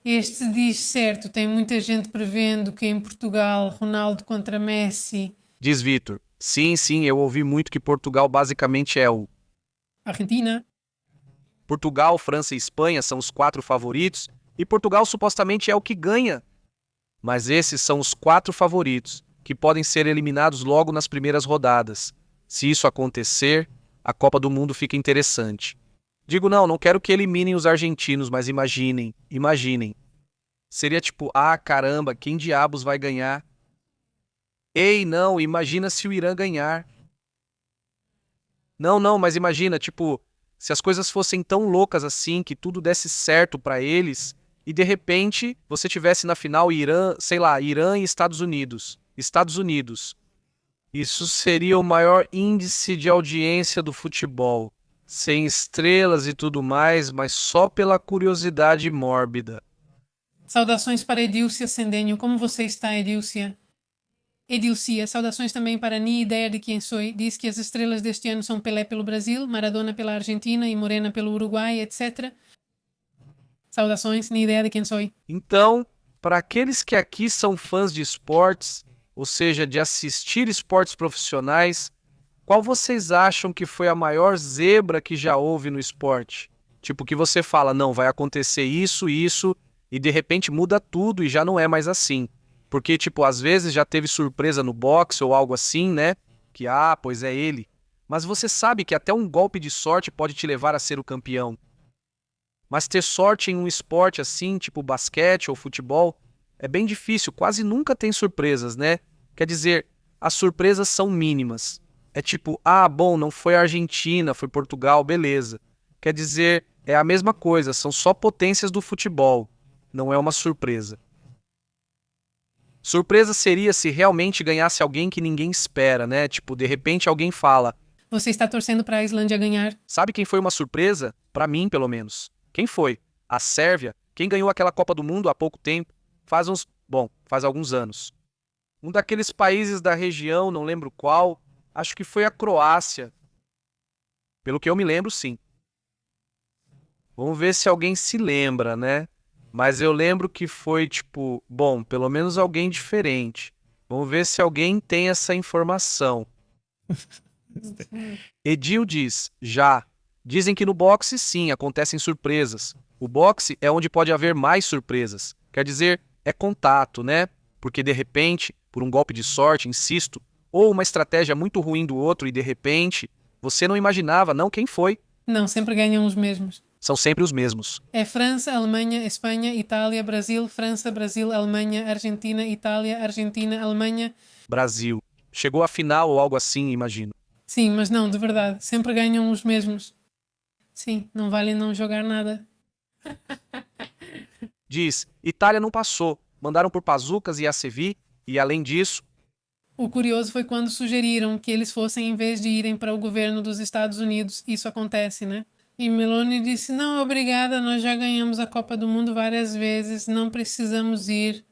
B: Este diz certo, tem muita gente prevendo que em Portugal, Ronaldo contra Messi,
A: Diz Vitor. Sim, sim, eu ouvi muito que Portugal basicamente é o
B: Argentina.
A: Portugal, França e Espanha são os 4 favoritos, e Portugal supostamente é o que ganha. Mas esses são os 4 favoritos, que podem ser eliminados logo nas primeiras rodadas. Se isso acontecer, a Copa do Mundo fica interessante. Digo não quero que eliminem os argentinos, mas imaginem. Seria tipo, ah, caramba, quem diabos vai ganhar? Ei, não, imagina se o Irã ganhar. Não, mas imagina, tipo, se as coisas fossem tão loucas assim, que tudo desse certo pra eles, e de repente você tivesse na final Irã, sei lá, Irã e Estados Unidos. Estados Unidos. Isso seria o maior índice de audiência do futebol. Sem estrelas e tudo mais, mas só pela curiosidade mórbida.
B: Saudações para Edilcia Sendenho. Como você está, Edilcia? Edilcia, saudações também para Ni Ideia de Quem Sou. Diz que as estrelas deste ano são Pelé pelo Brasil, Maradona pela Argentina e Morena pelo Uruguai, etc. Saudações, Ni Ideia de Quem Sou.
A: Então, para aqueles que aqui são fãs de esportes, ou seja, de assistir esportes profissionais, qual vocês acham que foi a maior zebra que já houve no esporte? Tipo, que você fala, não, vai acontecer isso, e de repente muda tudo e já não é mais assim. Porque, tipo, às vezes já teve surpresa no boxe ou algo assim, né? Que, pois é ele. Mas você sabe que até um golpe de sorte pode te levar a ser o campeão. Mas ter sorte em um esporte assim, tipo basquete ou futebol, é bem difícil, quase nunca tem surpresas, né? Quer dizer, as surpresas são mínimas. É tipo, bom, não foi a Argentina, foi Portugal, beleza. Quer dizer, é a mesma coisa, são só potências do futebol. Não é uma surpresa. Surpresa seria se realmente ganhasse alguém que ninguém espera, né? Tipo, de repente alguém fala,
B: Você está torcendo para a Islândia ganhar?
A: sabe quem foi uma surpresa? Pra mim, pelo menos. Quem foi? A Sérvia? Quem ganhou aquela Copa do Mundo há pouco tempo? Faz alguns anos. Um daqueles países da região, não lembro qual, acho que foi a Croácia. Pelo que eu me lembro, sim. Vamos ver se alguém se lembra, né? Mas eu lembro que foi tipo, bom, pelo menos alguém diferente. Vamos ver se alguém tem essa informação. Edil diz, já. Dizem que no boxe, sim, acontecem surpresas. O boxe é onde pode haver mais surpresas. Quer dizer, é contato, né? Porque de repente, por um golpe de sorte, insisto, ou uma estratégia muito ruim do outro e de repente, você não imaginava, não, quem foi?
B: Não, sempre ganham os mesmos.
A: São sempre os mesmos.
B: É França, Alemanha, Espanha, Itália, Brasil, França, Brasil, Alemanha, Argentina, Itália, Argentina, Alemanha.
A: Brasil. Chegou à final ou algo assim, imagino.
B: Sim, mas não, de verdade, sempre ganham os mesmos. Sim, não vale não jogar nada.
A: Diz, Itália não passou. Mandaram por Pazucas e ACV, e além disso,
B: O curioso foi quando sugeriram que eles fossem em vez de irem para o governo dos Estados Unidos. Isso acontece, né? E Meloni disse, não, obrigada, nós já ganhamos a Copa do Mundo várias vezes, não precisamos ir.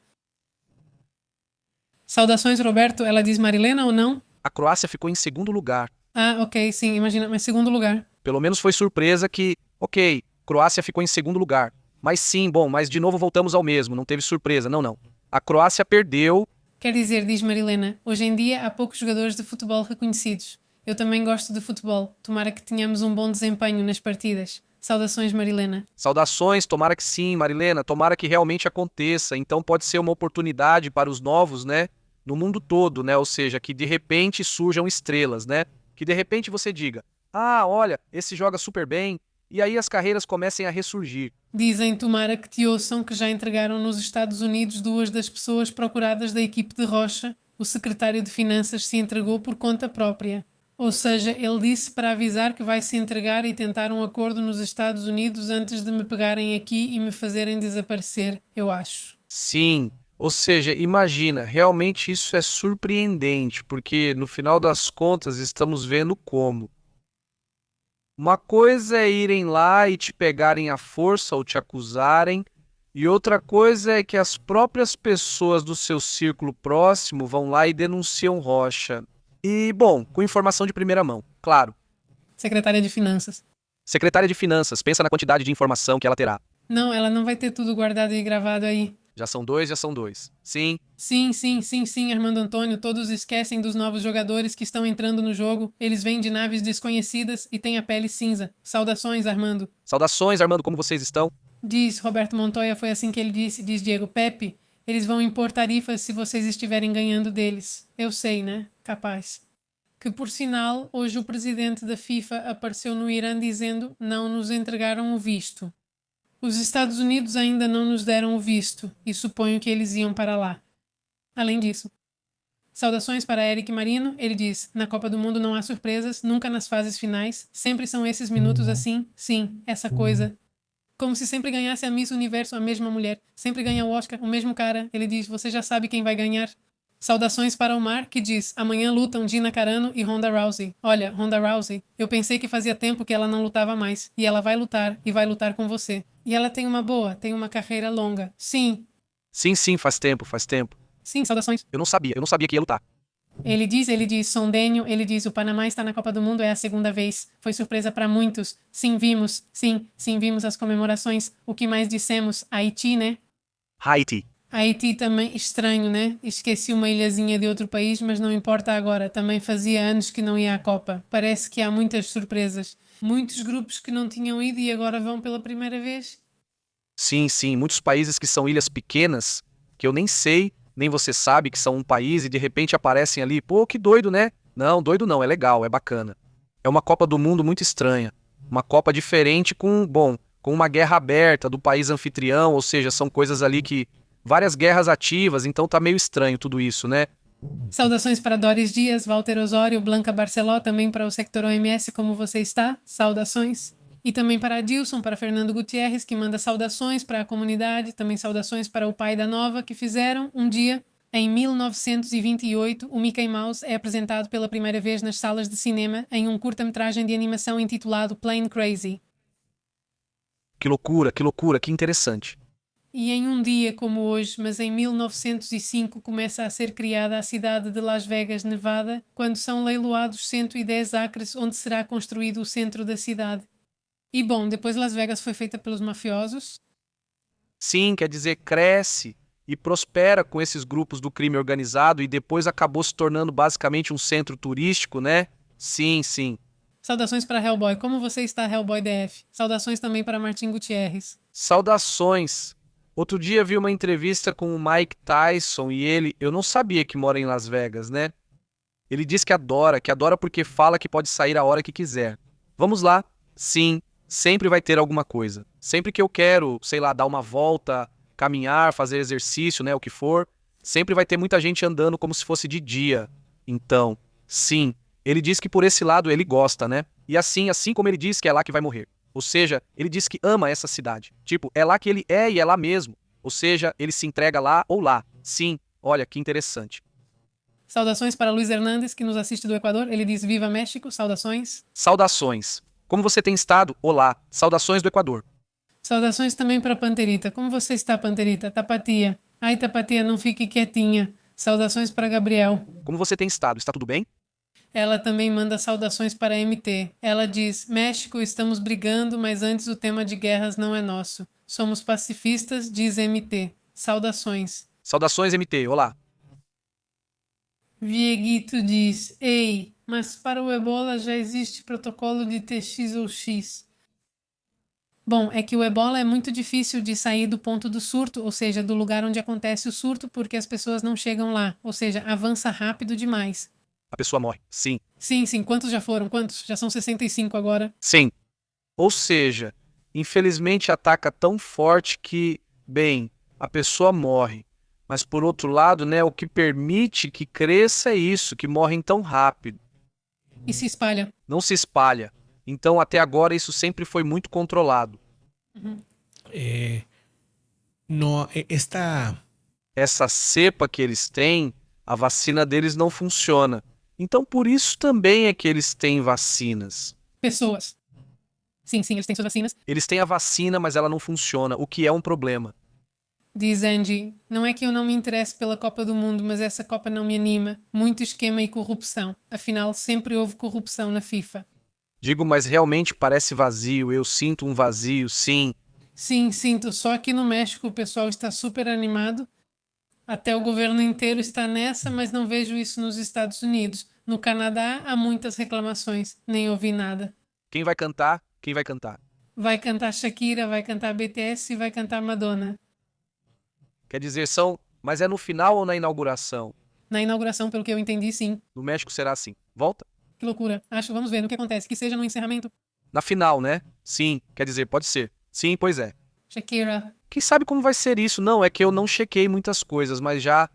B: Saudações, Roberto. Ela diz Marilena ou não?
A: a Croácia ficou em segundo lugar.
B: Ah, ok, sim, imagina, mas segundo lugar.
A: Pelo menos foi surpresa que, ok, Croácia ficou em segundo lugar. Mas sim, bom, mas de novo voltamos ao mesmo, não teve surpresa, não, não. A Croácia perdeu.
B: Quer dizer, diz Marilena, hoje em dia há poucos jogadores de futebol reconhecidos. Eu também gosto de futebol. Tomara que tenhamos um bom desempenho nas partidas. Saudações, Marilena.
A: Saudações, tomara que sim, Marilena, tomara que realmente aconteça. Então pode ser uma oportunidade para os novos, né? No mundo todo, né? Ou seja, que de repente surjam estrelas, né? Que de repente você diga, ah, olha, esse joga super bem, e aí as carreiras comecem a ressurgir.
B: Dizem, tomara que te ouçam, que já entregaram nos Estados Unidos duas das pessoas procuradas da equipe de Rocha. O secretário de Finanças se entregou por conta própria. Ou seja, ele disse para avisar que vai se entregar e tentar um acordo nos Estados Unidos antes de me pegarem aqui e me fazerem desaparecer, eu acho.
A: Sim, ou seja, imagina, realmente isso é surpreendente, porque no final das contas estamos vendo como. Uma coisa é irem lá e te pegarem à força ou te acusarem, e outra coisa é que as próprias pessoas do seu círculo próximo vão lá e denunciam Rocha. E, bom, com informação de primeira mão, claro.
B: Secretária de Finanças.
A: Secretária de Finanças, pensa na quantidade de informação que ela terá.
B: Não, ela não vai ter tudo guardado e gravado aí.
A: Já são dois, já são dois. Sim,
B: Sim, Armando Antônio. Todos esquecem dos novos jogadores que estão entrando no jogo. Eles vêm de naves desconhecidas e têm a pele cinza. Saudações, Armando.
A: saudações, Armando, como vocês estão?
B: Diz Roberto Montoya, foi assim que ele disse. Diz Diego Pepe. Eles vão impor tarifas se vocês estiverem ganhando deles. Eu sei, né? Capaz. Que, por sinal, hoje o presidente da FIFA apareceu no Irã dizendo não nos entregaram o visto. Os Estados Unidos ainda não nos deram o visto e suponho que eles iam para lá. Além disso, saudações para Eric Marino. Ele diz, na Copa do Mundo não há surpresas, nunca nas fases finais. Sempre são esses minutos assim. Sim, essa coisa. Como se sempre ganhasse a Miss Universo a mesma mulher. Sempre ganha o Oscar o mesmo cara. Ele diz, você já sabe quem vai ganhar. Saudações para o Mar, que diz, amanhã lutam Gina Carano e Ronda Rousey. Olha, Ronda Rousey, eu pensei que fazia tempo que ela não lutava mais. E ela vai lutar, e vai lutar com você. E ela tem uma carreira longa. Sim,
A: Sim, faz tempo, faz tempo.
B: sim, saudações.
A: Eu não sabia que ia lutar.
B: Ele diz, Sondenho, ele diz, o Panamá está na Copa do Mundo, é a segunda vez. Foi surpresa para muitos. Sim, vimos as comemorações. O que mais dissemos? Haiti, né?
A: Haiti.
B: Haiti também, estranho, né? Esqueci uma ilhazinha de outro país, mas não importa agora. Também fazia anos que não ia à Copa. Parece que há muitas surpresas. Muitos grupos que não tinham ido e agora vão pela primeira vez.
A: Sim, muitos países que são ilhas pequenas, que eu nem sei, nem você sabe que são um país e de repente aparecem ali. Pô, que doido, né? Não, doido não, é legal, é bacana. É uma Copa do Mundo muito estranha. Uma Copa diferente com uma guerra aberta do país anfitrião, ou seja, são coisas ali que várias guerras ativas, então tá meio estranho tudo isso, né?
B: Saudações para Doris Dias, Walter Osório, Blanca Barceló, também para o Sector OMS, como você está? Saudações. E também para Adilson, para Fernando Gutierrez, que manda saudações para a comunidade, também saudações para o pai da Nova, que fizeram um dia, em 1928, o Mickey Mouse é apresentado pela primeira vez nas salas de cinema em um curta-metragem de animação intitulado Plane Crazy.
A: Que loucura, que interessante.
B: E em um dia como hoje, mas em 1905, começa a ser criada a cidade de Las Vegas, Nevada, quando são leiloados 110 acres onde será construído o centro da cidade. E bom, depois Las Vegas foi feita pelos mafiosos.
A: Sim, quer dizer, cresce e prospera com esses grupos do crime organizado e depois acabou se tornando basicamente um centro turístico, né? Sim, sim.
B: Saudações para Hellboy. Como você está, Hellboy DF? Saudações também para Martim Gutierrez.
A: Saudações. Outro dia vi uma entrevista com o Mike Tyson e eu não sabia que mora em Las Vegas, né? Ele diz que adora porque fala que pode sair a hora que quiser. Vamos lá. Sim, sempre vai ter alguma coisa. Sempre que eu quero, sei lá, dar uma volta, caminhar, fazer exercício, né, o que for, sempre vai ter muita gente andando como se fosse de dia. Então, sim, ele diz que por esse lado ele gosta, né? E assim como ele diz que é lá que vai morrer. Ou seja, ele diz que ama essa cidade. Tipo, é lá que ele é e é lá mesmo. Ou seja, ele se entrega lá ou lá. Sim, olha que interessante.
B: Saudações para Luiz Hernandes, que nos assiste do Equador. Ele diz Viva México, saudações.
A: Saudações. Como você tem estado? Olá. Saudações do Equador.
B: Saudações também para Panterita. Como você está, Panterita? Tapatia. Ai, Tapatia, não fique quietinha. Saudações para Gabriel.
A: Como você tem estado? Está tudo bem?
B: Ela também manda saudações para MT. Ela diz: México, estamos brigando, mas antes o tema de guerras não é nosso. Somos pacifistas, diz MT. Saudações.
A: Saudações, MT. Olá.
B: Vieguito diz: Ei, mas para o Ebola já existe protocolo de TX ou X. Bom, é que o Ebola é muito difícil de sair do ponto do surto, ou seja, do lugar onde acontece o surto, porque as pessoas não chegam lá, ou seja, avança rápido demais.
A: A pessoa morre. Sim.
B: Sim, quantos já foram? Quantos? Já são 65 agora.
A: Sim. Ou seja, infelizmente ataca tão forte que, bem, a pessoa morre. Mas por outro lado, né, o que permite que cresça é isso, que morrem tão rápido.
B: E se espalha.
A: Não se espalha. Então, até agora, isso sempre foi muito controlado.
C: No, esta
A: Essa cepa que eles têm, a vacina deles não funciona. Então, por isso também é que eles têm vacinas.
B: Pessoas. Sim, eles têm suas vacinas.
A: Eles têm a vacina, mas ela não funciona, o que é um problema.
B: Diz Angie, não é que eu não me interesse pela Copa do Mundo, mas essa Copa não me anima. Muito esquema e corrupção. Afinal, sempre houve corrupção na FIFA.
A: Digo, mas realmente parece vazio, eu sinto um vazio, sim.
B: Sim, sinto. Só aqui no México o pessoal está super animado. Até o governo inteiro está nessa, mas não vejo isso nos Estados Unidos. No Canadá há muitas reclamações. Nem ouvi nada.
A: Quem vai cantar? Quem vai cantar?
B: Vai cantar Shakira, vai cantar BTS e vai cantar Madonna.
A: Quer dizer, mas é no final ou na inauguração?
B: Na inauguração, pelo que eu entendi, sim.
A: No México será assim. Volta?
B: Que loucura. Vamos ver no que acontece. Que seja no encerramento.
A: Na final, né? Sim, quer dizer, pode ser. Sim, pois é.
B: Shakira.
A: Quem sabe como vai ser isso? Não, é que eu não chequei muitas coisas, mas já...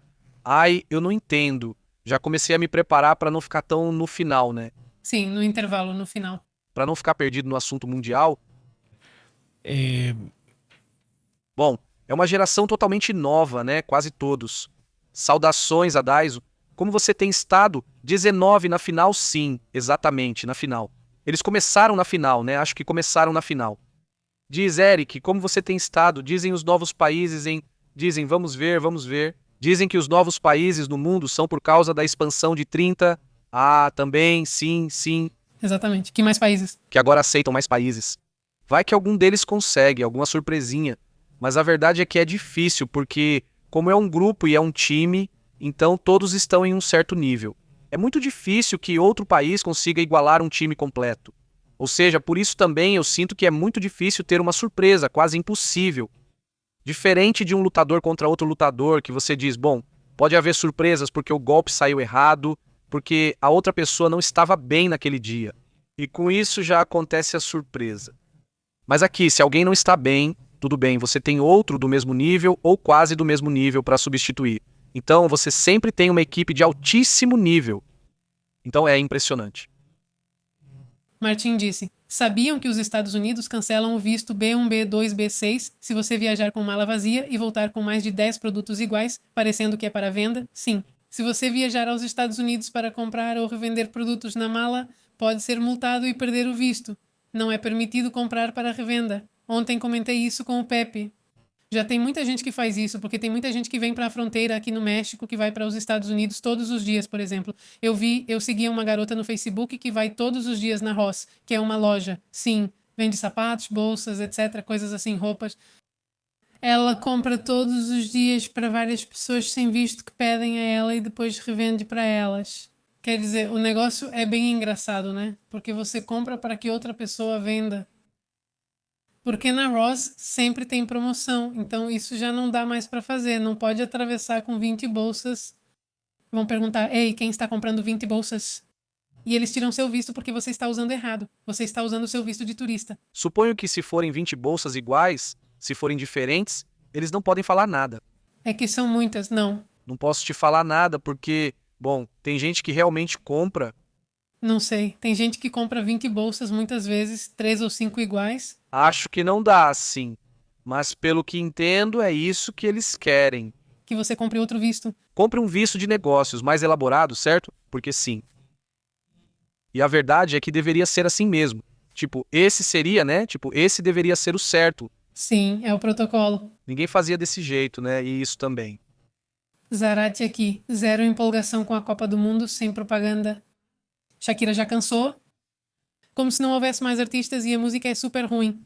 A: Ai, eu não entendo. Já comecei a me preparar para não ficar tão no final, né?
B: Sim, no intervalo, no final.
A: Para não ficar perdido no assunto mundial. Bom, é uma geração totalmente nova, né? Quase todos. Saudações, Adaiso. Como você tem estado? 19 na final, sim, exatamente, na final. Eles começaram na final, né? Acho que começaram na final. Diz Eric, como você tem estado? Dizem os novos países Dizem, vamos ver, vamos ver. Dizem que os novos países no mundo são por causa da expansão de 30. Ah, também, sim.
B: Exatamente. Que mais países?
A: Que agora aceitam mais países. Vai que algum deles consegue, alguma surpresinha. Mas a verdade é que é difícil, porque como é um grupo e é um time, então todos estão em um certo nível. É muito difícil que outro país consiga igualar um time completo. Ou seja, por isso também eu sinto que é muito difícil ter uma surpresa, quase impossível. Diferente de um lutador contra outro lutador, que você diz, bom, pode haver surpresas porque o golpe saiu errado, porque a outra pessoa não estava bem naquele dia. E com isso já acontece a surpresa. Mas aqui, se alguém não está bem, tudo bem, você tem outro do mesmo nível ou quase do mesmo nível para substituir. Então, você sempre tem uma equipe de altíssimo nível. Então, é impressionante.
B: Martin disse: sabiam que os Estados Unidos cancelam o visto B1, B2, B6 se você viajar com mala vazia e voltar com mais de 10 produtos iguais, parecendo que é para venda? Sim. Se você viajar aos Estados Unidos para comprar ou revender produtos na mala, pode ser multado e perder o visto. Não é permitido comprar para revenda. Ontem comentei isso com o Pepe. Já tem muita gente que faz isso, porque tem muita gente que vem para a fronteira aqui no México, que vai para os Estados Unidos todos os dias, por exemplo. Eu seguia uma garota no Facebook que vai todos os dias na Ross, que é uma loja. Sim, vende sapatos, bolsas, etc., coisas assim, roupas. Ela compra todos os dias para várias pessoas sem visto que pedem a ela e depois revende para elas. Quer dizer, o negócio é bem engraçado, né? Porque você compra para que outra pessoa venda. Porque na Ross sempre tem promoção, então isso já não dá mais para fazer. Não pode atravessar com 20 bolsas. Vão perguntar, ei, quem está comprando 20 bolsas? E eles tiram seu visto porque você está usando errado. Você está usando o seu visto de turista.
A: Suponho que se forem 20 bolsas iguais, se forem diferentes, eles não podem falar nada.
B: É que são muitas, não.
A: Não posso te falar nada porque, bom, tem gente que realmente compra.
B: Não sei. Tem gente que compra 20 bolsas muitas vezes, 3 ou 5 iguais.
A: Acho que não dá assim. Mas pelo que entendo, é isso que eles querem.
B: Que você compre outro visto.
A: Compre um visto de negócios mais elaborado, certo? Porque sim. E a verdade é que deveria ser assim mesmo. Tipo, esse seria, né? Tipo, esse deveria ser o certo.
B: Sim, é o protocolo.
A: Ninguém fazia desse jeito, né? E isso também.
B: Zarate aqui. Zero empolgação com a Copa do Mundo, sem propaganda. Shakira já cansou. Como se não houvesse mais artistas e a música é super ruim.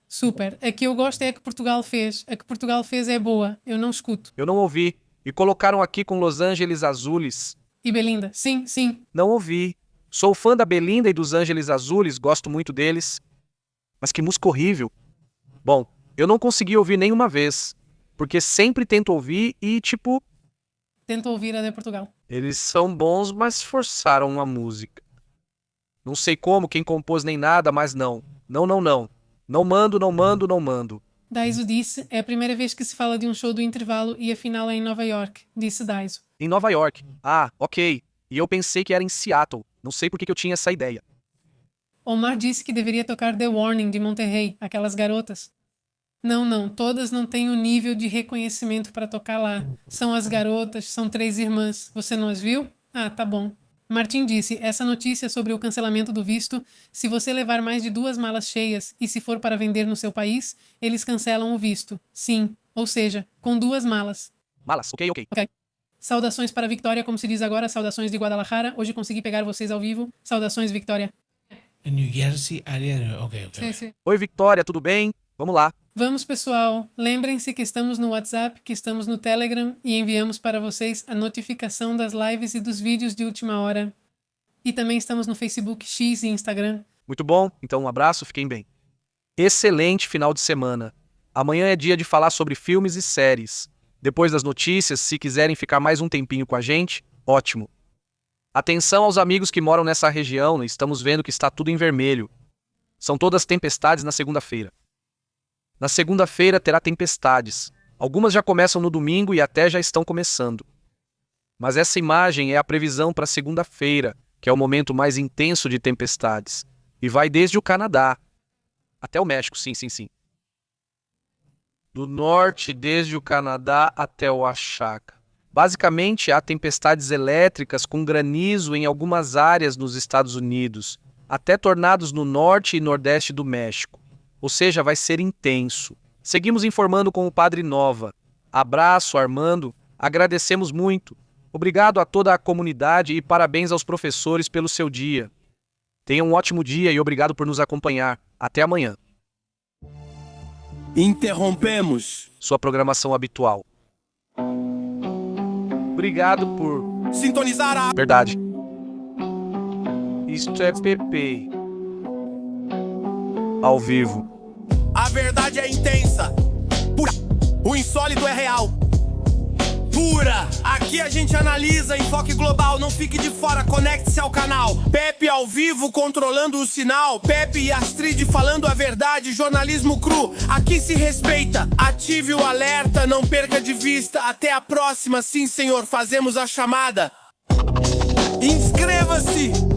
B: Super. A que eu gosto é a que Portugal fez. A que Portugal fez é boa. Eu não escuto.
A: Eu não ouvi. E colocaram aqui com Los Angeles Azules.
B: E Belinda? Sim, sim.
A: Não ouvi. Sou fã da Belinda e dos Ángeles Azules, gosto muito deles. Mas que música horrível. Bom, eu não consegui ouvir nenhuma vez. Porque sempre tento ouvir e, tipo...
B: Tento ouvir a de Portugal.
A: Eles são bons, mas forçaram a música. Não sei como, quem compôs nem nada, mas não. Não. Não mando.
B: Daiso disse, é a primeira vez que se fala de um show do intervalo e afinal é em Nova York, disse Daiso.
A: Em Nova York. Ah, ok. E eu pensei que era em Seattle. Não sei por que eu tinha essa ideia.
B: Omar disse que deveria tocar The Warning de Monterrey, aquelas garotas. Não, todas não têm o nível de reconhecimento para tocar lá. São as garotas, são 3 irmãs. Você não as viu? Ah, tá bom. Martin disse, essa notícia sobre o cancelamento do visto, se você levar mais de 2 malas cheias e se for para vender no seu país, eles cancelam o visto. Sim, ou seja, com 2 malas.
A: Malas, ok.
B: Saudações para Victoria, como se diz agora, saudações de Guadalajara. Hoje consegui pegar vocês ao vivo. Saudações, Victoria.
C: En New Jersey, área. Ok.
B: Sim.
A: Oi, Victoria, tudo bem? Vamos lá.
B: Vamos, pessoal. Lembrem-se que estamos no WhatsApp, que estamos no Telegram e enviamos para vocês a notificação das lives e dos vídeos de última hora. E também estamos no Facebook X e Instagram.
A: Muito bom, então um abraço, fiquem bem. Excelente final de semana. Amanhã é dia de falar sobre filmes e séries. Depois das notícias, se quiserem ficar mais um tempinho com a gente, ótimo. Atenção aos amigos que moram nessa região, estamos vendo que está tudo em vermelho. São todas tempestades na segunda-feira. Na segunda-feira terá tempestades. Algumas já começam no domingo e até já estão começando. Mas essa imagem é a previsão para segunda-feira, que é o momento mais intenso de tempestades. E vai desde o Canadá até o México, sim. Do norte, desde o Canadá até o Oaxaca. Basicamente, há tempestades elétricas com granizo em algumas áreas nos Estados Unidos, até tornados no norte e nordeste do México. Ou seja, vai ser intenso. Seguimos informando com o Padre Nova. Abraço, Armando. Agradecemos muito. Obrigado a toda a comunidade e parabéns aos professores pelo seu dia. Tenha um ótimo dia e obrigado por nos acompanhar. Até amanhã.
D: Interrompemos
A: sua programação habitual. Obrigado por
D: sintonizar a
A: verdade. Isto é PP. Ao vivo.
D: A verdade é intensa, pura. O insólito é real, pura. Aqui a gente analisa enfoque global. Não fique de fora, conecte-se ao canal. Pepe ao vivo, controlando o sinal. Pepe e Astrid falando a verdade. Jornalismo cru, aqui se respeita. Ative o alerta, não perca de vista. Até a próxima, sim senhor, fazemos a chamada. Inscreva-se!